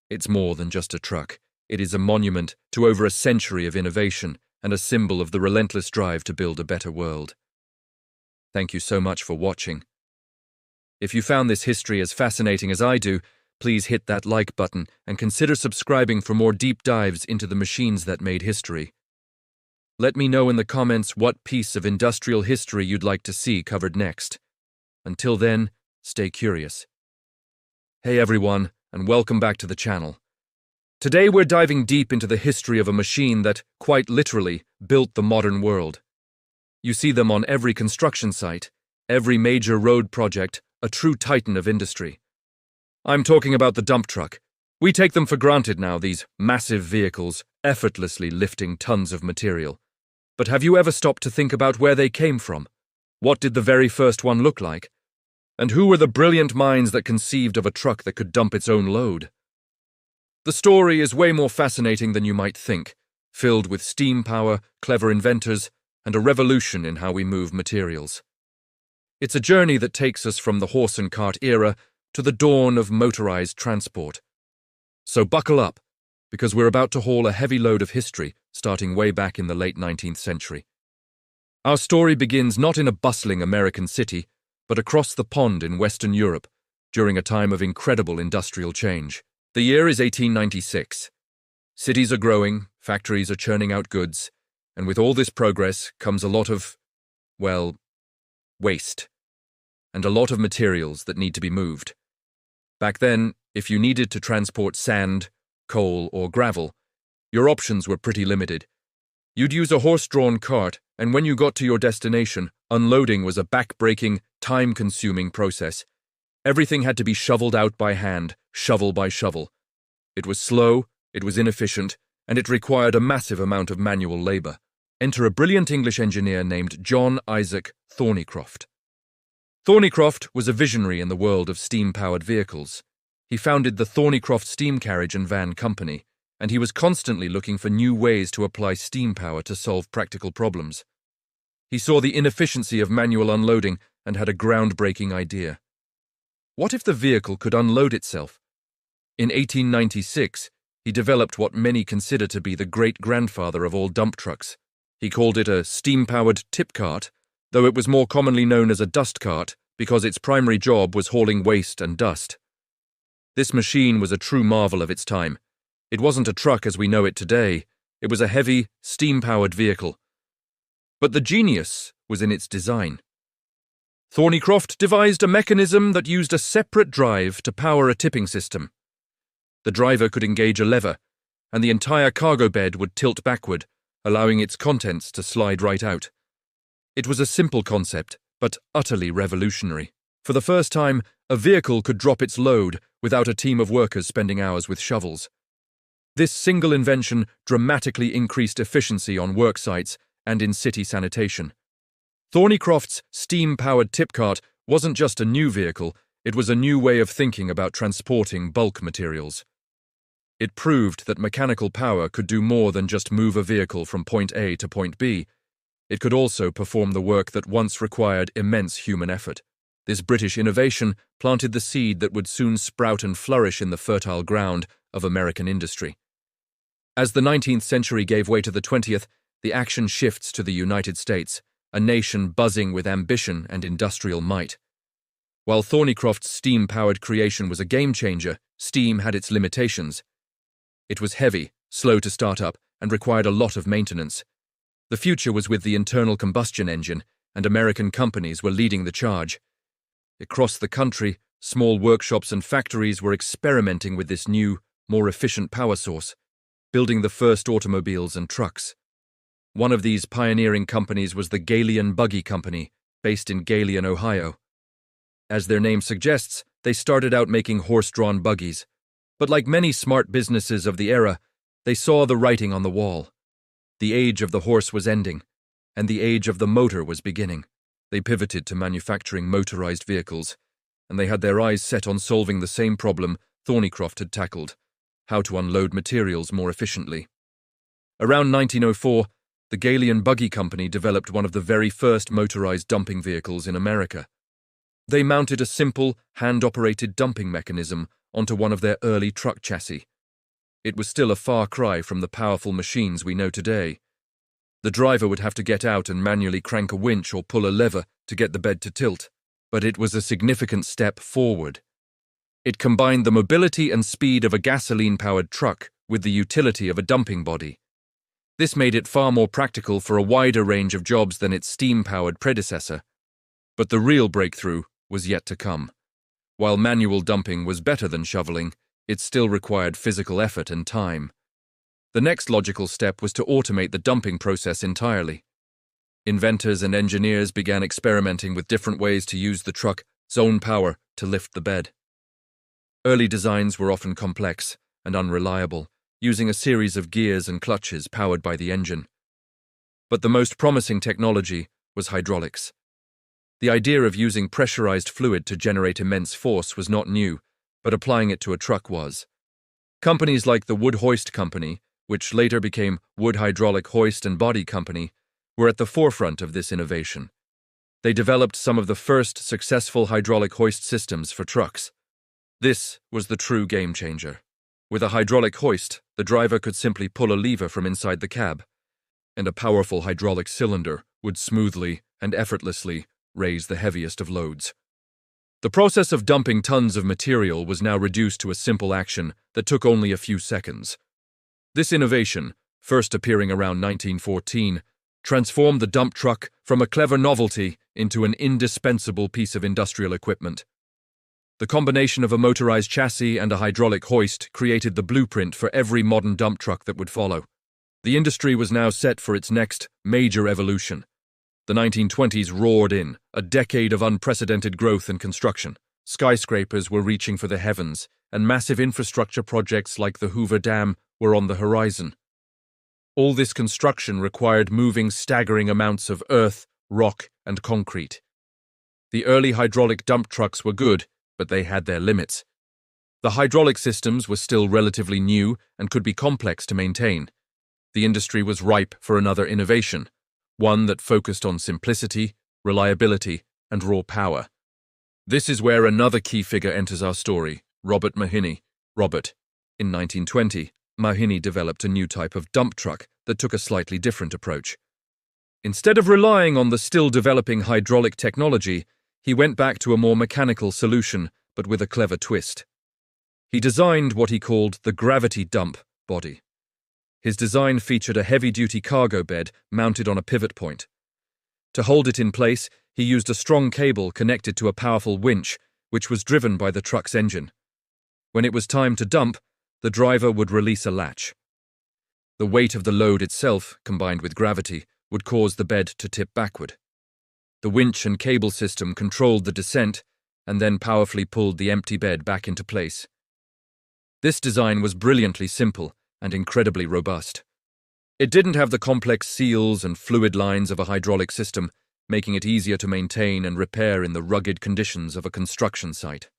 It's more than just a truck. It is a monument to over a century of innovation and a symbol of the relentless drive to build a better world. Thank you so much for watching. If you found this history as fascinating as I do, please hit that like button and consider subscribing for more deep dives into the machines that made history. Let me know in the comments what piece of industrial history you'd like to see covered next. Until then, stay curious. Hey everyone, and welcome back to the channel. Today we're diving deep into the history of a machine that, quite literally, built the modern world. You see them on every construction site, every major road project, a true titan of industry. I'm talking about the dump truck. We take them for granted now, these massive vehicles, effortlessly lifting tons of material. But have you ever stopped to think about where they came from? What did the very first one look like? And who were the brilliant minds that conceived of a truck that could dump its own load? The story is way more fascinating than you might think, filled with steam power, clever inventors, and a revolution in how we move materials. It's a journey that takes us from the horse and cart era to the dawn of motorized transport. So buckle up, because we're about to haul a heavy load of history starting way back in the late 19th century. Our story begins not in a bustling American city, but across the pond in Western Europe during a time of incredible industrial change. The year is 1896. Cities are growing, factories are churning out goods, and with all this progress comes a lot of, well, waste, and a lot of materials that need to be moved. Back then, if you needed to transport sand, coal, or gravel, your options were pretty limited. You'd use a horse-drawn cart, and when you got to your destination, unloading was a back-breaking, time-consuming process. Everything had to be shoveled out by hand, shovel by shovel. It was slow, it was inefficient, and it required a massive amount of manual labor. Enter a brilliant English engineer named John Isaac Thornycroft. Thornycroft was a visionary in the world of steam-powered vehicles. He founded the Thornycroft Steam Carriage and Van Company, and he was constantly looking for new ways to apply steam power to solve practical problems. He saw the inefficiency of manual unloading and had a groundbreaking idea. What if the vehicle could unload itself? In 1896, he developed what many consider to be the great-grandfather of all dump trucks. He called it a steam-powered tip cart, though it was more commonly known as a dust cart because its primary job was hauling waste and dust. This machine was a true marvel of its time. It wasn't a truck as we know it today. It was a heavy, steam-powered vehicle. But the genius was in its design. Thornycroft devised a mechanism that used a separate drive to power a tipping system. The driver could engage a lever, and the entire cargo bed would tilt backward, allowing its contents to slide right out. It was a simple concept, but utterly revolutionary. For the first time, a vehicle could drop its load without a team of workers spending hours with shovels. This single invention dramatically increased efficiency on work sites and in city sanitation. Thornycroft's steam-powered tip cart wasn't just a new vehicle, it was a new way of thinking about transporting bulk materials. It proved that mechanical power could do more than just move a vehicle from point A to point B. It could also perform the work that once required immense human effort. This British innovation planted the seed that would soon sprout and flourish in the fertile ground of American industry. As the 19th century gave way to the 20th, the action shifts to the United States, a nation buzzing with ambition and industrial might. While Thornycroft's steam-powered creation was a game-changer, steam had its limitations. It was heavy, slow to start up, and required a lot of maintenance. The future was with the internal combustion engine, and American companies were leading the charge. Across the country, small workshops and factories were experimenting with this new, more efficient power source, building the first automobiles and trucks. One of these pioneering companies was the Galion Buggy Company, based in Galion, Ohio. As their name suggests, they started out making horse-drawn buggies. But like many smart businesses of the era, they saw the writing on the wall. The age of the horse was ending, and the age of the motor was beginning. They pivoted to manufacturing motorized vehicles, and they had their eyes set on solving the same problem Thornycroft had tackled: how to unload materials more efficiently. Around 1904, the Galion Buggy Company developed one of the very first motorized dumping vehicles in America. They mounted a simple, hand-operated dumping mechanism onto one of their early truck chassis. It was still a far cry from the powerful machines we know today. The driver would have to get out and manually crank a winch or pull a lever to get the bed to tilt, but it was a significant step forward. It combined the mobility and speed of a gasoline-powered truck with the utility of a dumping body. This made it far more practical for a wider range of jobs than its steam-powered predecessor. But the real breakthrough was yet to come. While manual dumping was better than shoveling, it still required physical effort and time. The next logical step was to automate the dumping process entirely. Inventors and engineers began experimenting with different ways to use the truck's own power to lift the bed. Early designs were often complex and unreliable, using a series of gears and clutches powered by the engine. But the most promising technology was hydraulics. The idea of using pressurized fluid to generate immense force was not new, but applying it to a truck was. Companies like the Wood Hoist Company, which later became Wood Hydraulic Hoist and Body Company, were at the forefront of this innovation. They developed some of the first successful hydraulic hoist systems for trucks. This was the true game changer. With a hydraulic hoist, the driver could simply pull a lever from inside the cab, and a powerful hydraulic cylinder would smoothly and effortlessly raise the heaviest of loads. The process of dumping tons of material was now reduced to a simple action that took only a few seconds. This innovation, first appearing around 1914, transformed the dump truck from a clever novelty into an indispensable piece of industrial equipment. The combination of a motorized chassis and a hydraulic hoist created the blueprint for every modern dump truck that would follow. The industry was now set for its next major evolution. The 1920s roared in, a decade of unprecedented growth and construction. Skyscrapers were reaching for the heavens, and massive infrastructure projects like the Hoover Dam were on the horizon. All this construction required moving staggering amounts of earth, rock, and concrete. The early hydraulic dump trucks were good, but they had their limits. The hydraulic systems were still relatively new and could be complex to maintain. The industry was ripe for another innovation, one that focused on simplicity, reliability, and raw power. This is where another key figure enters our story, Robert Mahoney. In 1920, Mahoney developed a new type of dump truck that took a slightly different approach. Instead of relying on the still-developing hydraulic technology, he went back to a more mechanical solution, but with a clever twist. He designed what he called the gravity dump body. His design featured a heavy-duty cargo bed mounted on a pivot point. To hold it in place, he used a strong cable connected to a powerful winch, which was driven by the truck's engine. When it was time to dump, the driver would release a latch. The weight of the load itself, combined with gravity, would cause the bed to tip backward. The winch and cable system controlled the descent and then powerfully pulled the empty bed back into place. This design was brilliantly simple and incredibly robust. It didn't have the complex seals and fluid lines of a hydraulic system, making it easier to maintain and repair in the rugged conditions of a construction site.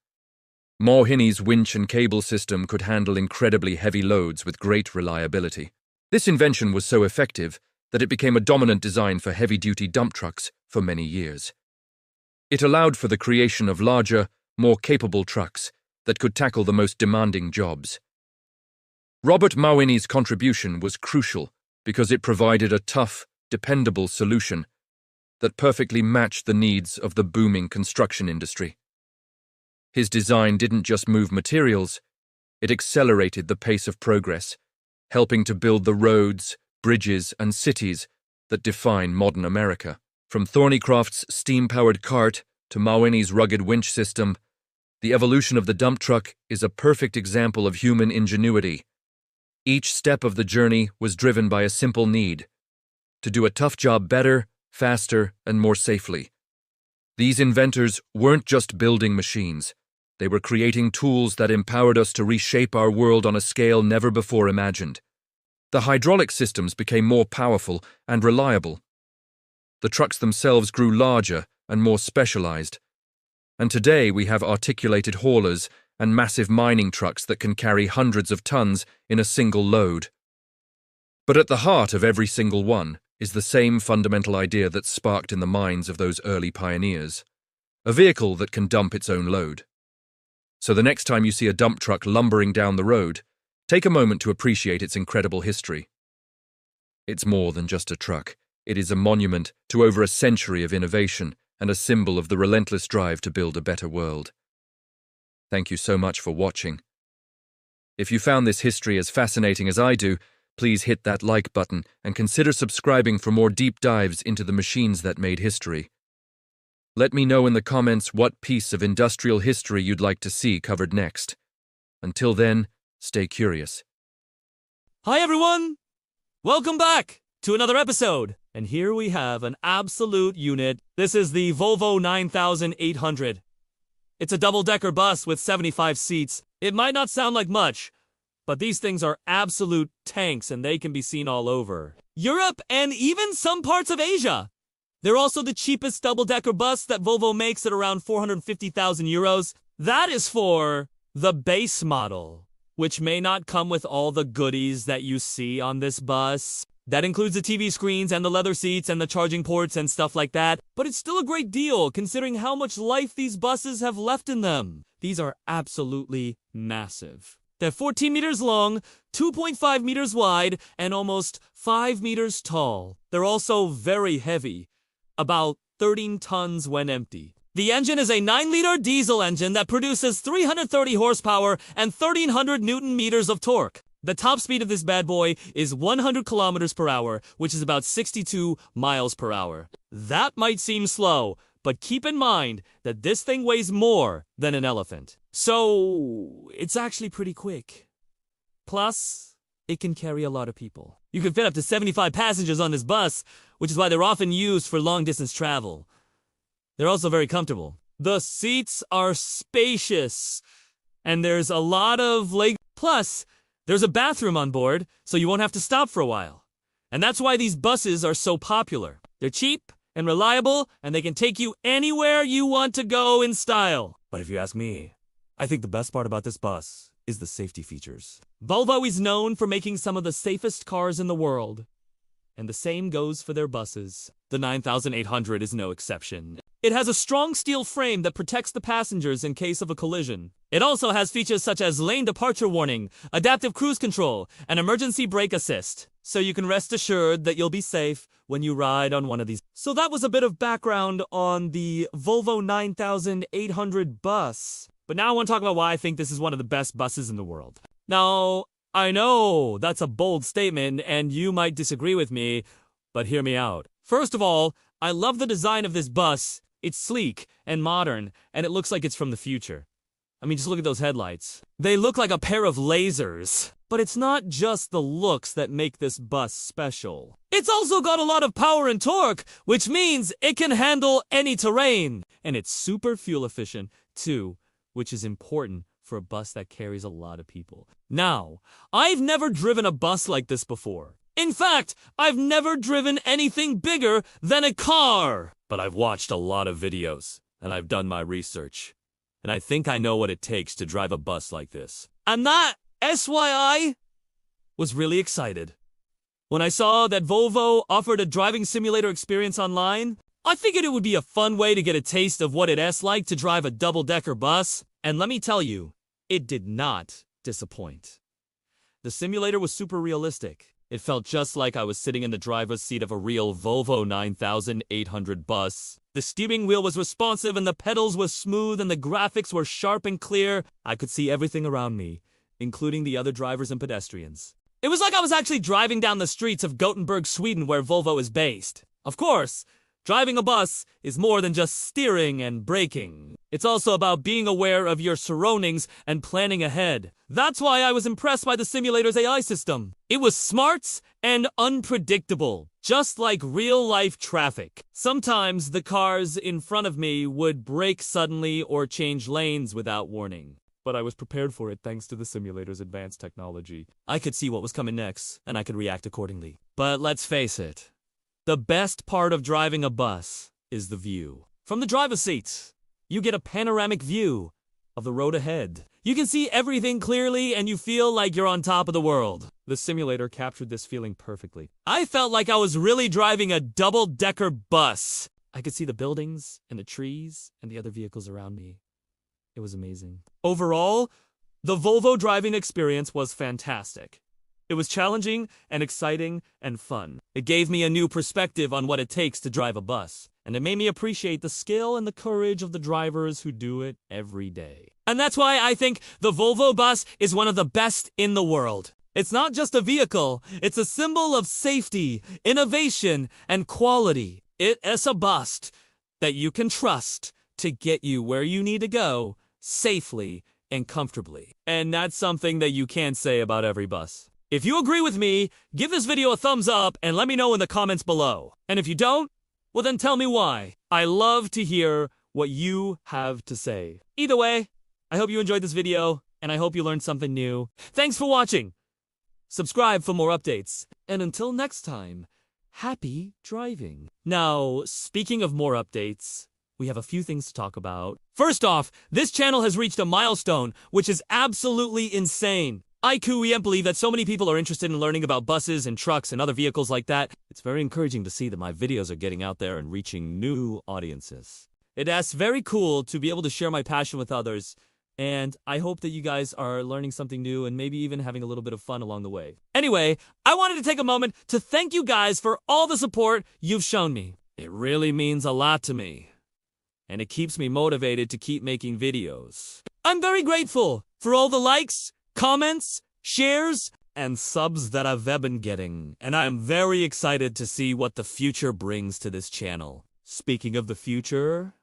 Mahoney's winch and cable system could handle incredibly heavy loads with great reliability. This invention was so effective that it became a dominant design for heavy-duty dump trucks for many years. It allowed for the creation of larger, more capable trucks that could tackle the most demanding jobs. Robert Mahoney's contribution was crucial because it provided a tough, dependable solution that perfectly matched the needs of the booming construction industry. His design didn't just move materials, it accelerated the pace of progress, helping to build the roads, bridges, and cities that define modern America. From Thornycroft's steam-powered cart to Mahoney's rugged winch system, the evolution of the dump truck is a perfect example of human ingenuity. Each step of the journey was driven by a simple need: to do a tough job better, faster, and more safely. These inventors weren't just building machines. They were creating tools that empowered us to reshape our world on a scale never before imagined. The hydraulic systems became more powerful and reliable. The trucks themselves grew larger and more specialized. And today we have articulated haulers and massive mining trucks that can carry hundreds of tons in a single load. But at the heart of every single one is the same fundamental idea that sparked in the minds of those early pioneers: a vehicle that can dump its own load. So the next time you see a dump truck lumbering down the road, take a moment to appreciate its incredible history. It's more than just a truck. It is a monument to over a century of innovation and a symbol of the relentless drive to build a better world. Thank you so much for watching. If you found this history as fascinating as I do, please hit that like button and consider subscribing for more deep dives into the machines that made history. Let me know in the comments what piece of industrial history you'd like to see covered next. Until then, stay curious. Hi everyone! Welcome back to another episode. And here we have an absolute unit. This is the Volvo 9800. It's a double-decker bus with 75 seats. It might not sound like much, But these things are absolute tanks and they can be seen all over Europe and even some parts of Asia. They're also the cheapest double-decker bus that Volvo makes at around 450,000 euros. That is for the base model, which may not come with all the goodies that you see on this bus. That includes the TV screens and the leather seats and the charging ports and stuff like that. But it's still a great deal considering how much life these buses have left in them. These are absolutely massive. They're 14 meters long, 2.5 meters wide, and almost 5 meters tall. They're also very heavy, about 13 tons when empty. The engine is a 9-liter diesel engine that produces 330 horsepower and 1,300 newton meters of torque. The top speed of this bad boy is 100 kilometers per hour, which is about 62 miles per hour. That might seem slow, but keep in mind that this thing weighs more than an elephant. So, it's actually pretty quick. Plus, it can carry a lot of people. You can fit up to 75 passengers on this bus, which is why they're often used for long-distance travel. They're also very comfortable. The seats are spacious, and there's a lot of leg. Plus, there's a bathroom on board, so you won't have to stop for a while. And that's why these buses are so popular. They're cheap and reliable, and they can take you anywhere you want to go in style. But if you ask me, I think the best part about this bus is the safety features. Volvo is known for making some of the safest cars in the world. And the same goes for their buses. The 9800 is no exception. It has a strong steel frame that protects the passengers in case of a collision. It also has features such as lane departure warning, adaptive cruise control, and emergency brake assist. So you can rest assured that you'll be safe when you ride on one of these. So that was a bit of background on the Volvo 9800 bus. But now I want to talk about why I think this is one of the best buses in the world. Now, I know that's a bold statement and you might disagree with me, but hear me out. First of all, I love the design of this bus. It's sleek and modern, and it looks like it's from the future. I mean, just look at those headlights. They look like a pair of lasers. But it's not just the looks that make this bus special. It's also got a lot of power and torque, which means it can handle any terrain. And it's super fuel efficient, too, which is important for a bus that carries a lot of people. Now, I've never driven a bus like this before. In fact, I've never driven anything bigger than a car. But I've watched a lot of videos, and I've done my research. And I think I know what it takes to drive a bus like this. And that, SYI, was really excited. When I saw that Volvo offered a driving simulator experience online, I figured it would be a fun way to get a taste of what it's like to drive a double-decker bus. And let me tell you, it did not disappoint. The simulator was super realistic. It felt just like I was sitting in the driver's seat of a real Volvo 9800 bus. The steering wheel was responsive and the pedals were smooth and the graphics were sharp and clear. I could see everything around me, including the other drivers and pedestrians. It was like I was actually driving down the streets of Gothenburg, Sweden, where Volvo is based. Of course, driving a bus is more than just steering and braking. It's also about being aware of your surroundings and planning ahead. That's why I was impressed by the simulator's AI system. It was smart and unpredictable, just like real-life traffic. Sometimes the cars in front of me would brake suddenly or change lanes without warning. But I was prepared for it thanks to the simulator's advanced technology. I could see what was coming next, and I could react accordingly. But let's face it. The best part of driving a bus is the view. From the driver's seat, you get a panoramic view of the road ahead. You can see everything clearly and you feel like you're on top of the world. The simulator captured this feeling perfectly. I felt like I was really driving a double-decker bus. I could see the buildings and the trees and the other vehicles around me. It was amazing. Overall, the Volvo driving experience was fantastic. It was challenging and exciting and fun. It gave me a new perspective on what it takes to drive a bus. And it made me appreciate the skill and the courage of the drivers who do it every day. And that's why I think the Volvo bus is one of the best in the world. It's not just a vehicle, it's a symbol of safety, innovation, and quality. It is a bus that you can trust to get you where you need to go safely and comfortably. And that's something that you can't say about every bus. If you agree with me, give this video a thumbs up and let me know in the comments below. And if you don't, well then tell me why. I love to hear what you have to say. Either way, I hope you enjoyed this video, and I hope you learned something new. Thanks for watching. Subscribe for more updates. And until next time, happy driving. Now, speaking of more updates, we have a few things to talk about. First off, this channel has reached a milestone, which is absolutely insane. I can't believe that so many people are interested in learning about buses and trucks and other vehicles like that. It's very encouraging to see that my videos are getting out there and reaching new audiences. It's very cool to be able to share my passion with others, and I hope that you guys are learning something new and maybe even having a little bit of fun along the way. Anyway, I wanted to take a moment to thank you guys for all the support you've shown me. It really means a lot to me, and it keeps me motivated to keep making videos. I'm very grateful for all the likes, comments, shares, and subs that I've been getting, and I am very excited to see what the future brings to this channel. Speaking of the future,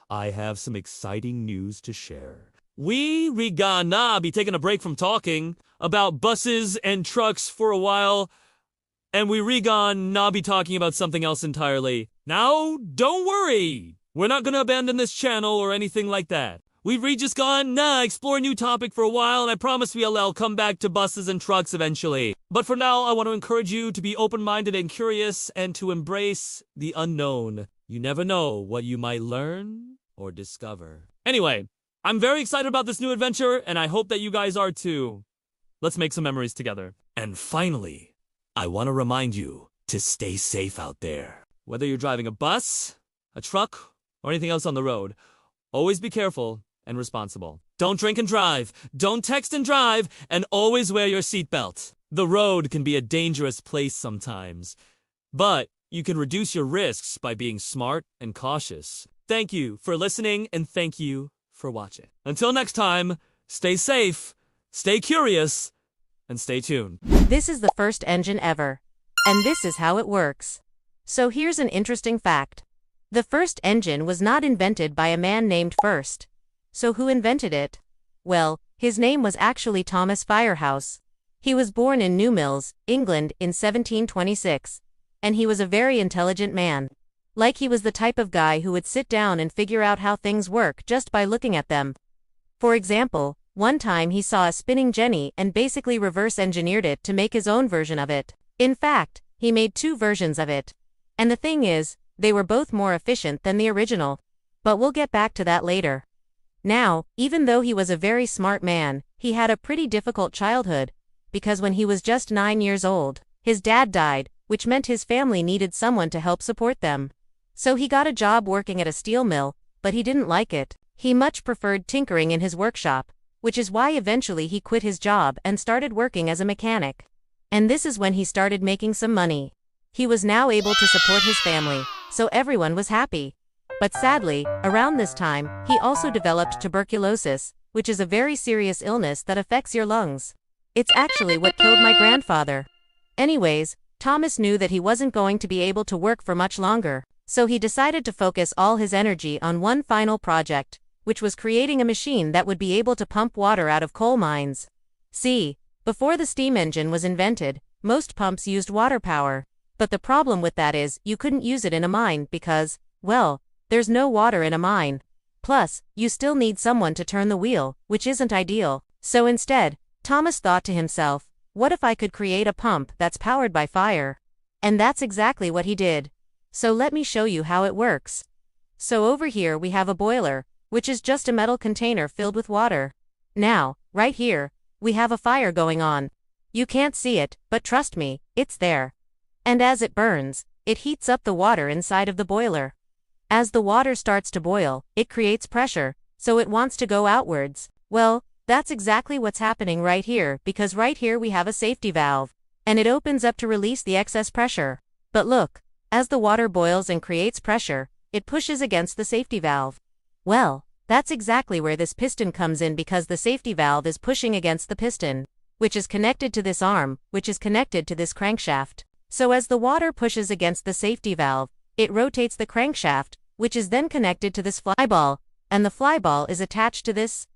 I have some exciting news to share. We gonna be taking a break from talking about buses and trucks for a while, and we gonna be talking about something else entirely. Now, don't worry, we're not gonna abandon this channel or anything like that. We've just gonna explore a new topic for a while, and I promise I'll come back to buses and trucks eventually. But for now, I want to encourage you to be open-minded and curious, and to embrace the unknown. You never know what you might learn or discover. Anyway, I'm very excited about this new adventure, and I hope that you guys are too. Let's make some memories together. And finally, I want to remind you to stay safe out there. Whether you're driving a bus, a truck, or anything else on the road, always be careful and responsible. Don't drink and drive, don't text and drive, and always wear your seatbelt. The road can be a dangerous place sometimes, but you can reduce your risks by being smart and cautious. Thank you for listening, and thank you for watching. Until next time, stay safe, stay curious, and stay tuned. This is the first engine ever, and this is how it works. So here's an interesting fact. The first engine was not invented by a man named First. So who invented it? Well, his name was actually Thomas Firehouse. He was born in Newmilns, England in 1726, and he was a very intelligent man. Like he was the type of guy who would sit down and figure out how things work just by looking at them. For example, one time he saw a spinning jenny and basically reverse engineered it to make his own version of it. In fact, he made two versions of it. And the thing is, they were both more efficient than the original. But we'll get back to that later. Now, even though he was a very smart man, he had a pretty difficult childhood, because when he was just 9 years old, his dad died, which meant his family needed someone to help support them. So he got a job working at a steel mill, but he didn't like it. He much preferred tinkering in his workshop, which is why eventually he quit his job and started working as a mechanic. And this is when he started making some money. He was now able to support his family, so everyone was happy. But sadly, around this time, he also developed tuberculosis, which is a very serious illness that affects your lungs. It's actually what killed my grandfather. Anyways, Thomas knew that he wasn't going to be able to work for much longer, so he decided to focus all his energy on one final project, which was creating a machine that would be able to pump water out of coal mines. See, before the steam engine was invented, most pumps used water power. But the problem with that is, you couldn't use it in a mine because, well, there's no water in a mine. Plus, you still need someone to turn the wheel, which isn't ideal. So instead, Thomas thought to himself, what if I could create a pump that's powered by fire? And that's exactly what he did. So let me show you how it works. So over here we have a boiler, which is just a metal container filled with water. Now, right here, we have a fire going on. You can't see it, but trust me, it's there. And as it burns, it heats up the water inside of the boiler. As the water starts to boil, it creates pressure, so it wants to go outwards. Well, that's exactly what's happening right here, because right here we have a safety valve, and it opens up to release the excess pressure. But look, as the water boils and creates pressure, it pushes against the safety valve. Well, that's exactly where this piston comes in, because the safety valve is pushing against the piston, which is connected to this arm, which is connected to this crankshaft. So as the water pushes against the safety valve, it rotates the crankshaft, which is then connected to this flyball, and the flyball is attached to this,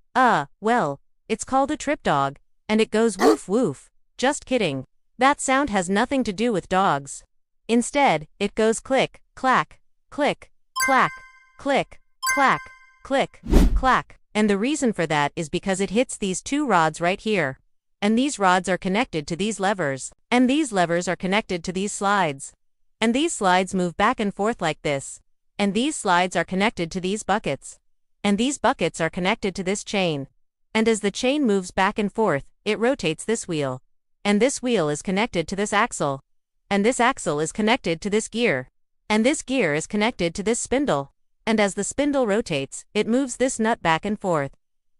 well, it's called a trip dog, and it goes woof woof. Just kidding. That sound has nothing to do with dogs. Instead, it goes click, clack, click, clack, click, clack, click, clack. And the reason for that is because it hits these two rods right here. And these rods are connected to these levers. And these levers are connected to these slides. And these slides move back and forth like this. And these slides are connected to these buckets. And these buckets are connected to this chain. And as the chain moves back and forth, it rotates this wheel. And this wheel is connected to this axle. And this axle is connected to this gear. And this gear is connected to this spindle. And as the spindle rotates, it moves this nut back and forth.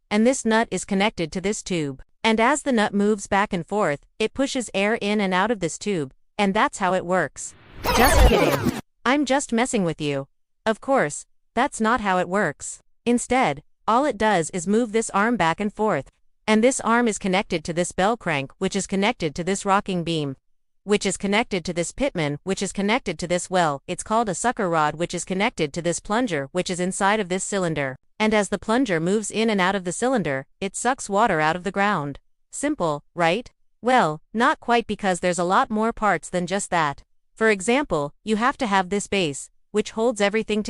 And this nut is connected to this tube. And as the nut moves back and forth, it pushes air in and out of this tube. And that's how it works. Just kidding. I'm just messing with you. Of course, that's not how it works. Instead, all it does is move this arm back and forth. And this arm is connected to this bell crank, which is connected to this rocking beam, which is connected to this pitman, which is connected to this well. It's called a sucker rod, which is connected to this plunger, which is inside of this cylinder. And as the plunger moves in and out of the cylinder, it sucks water out of the ground. Simple, right? Well, not quite, because there's a lot more parts than just that. For example, you have to have this base, which holds everything together.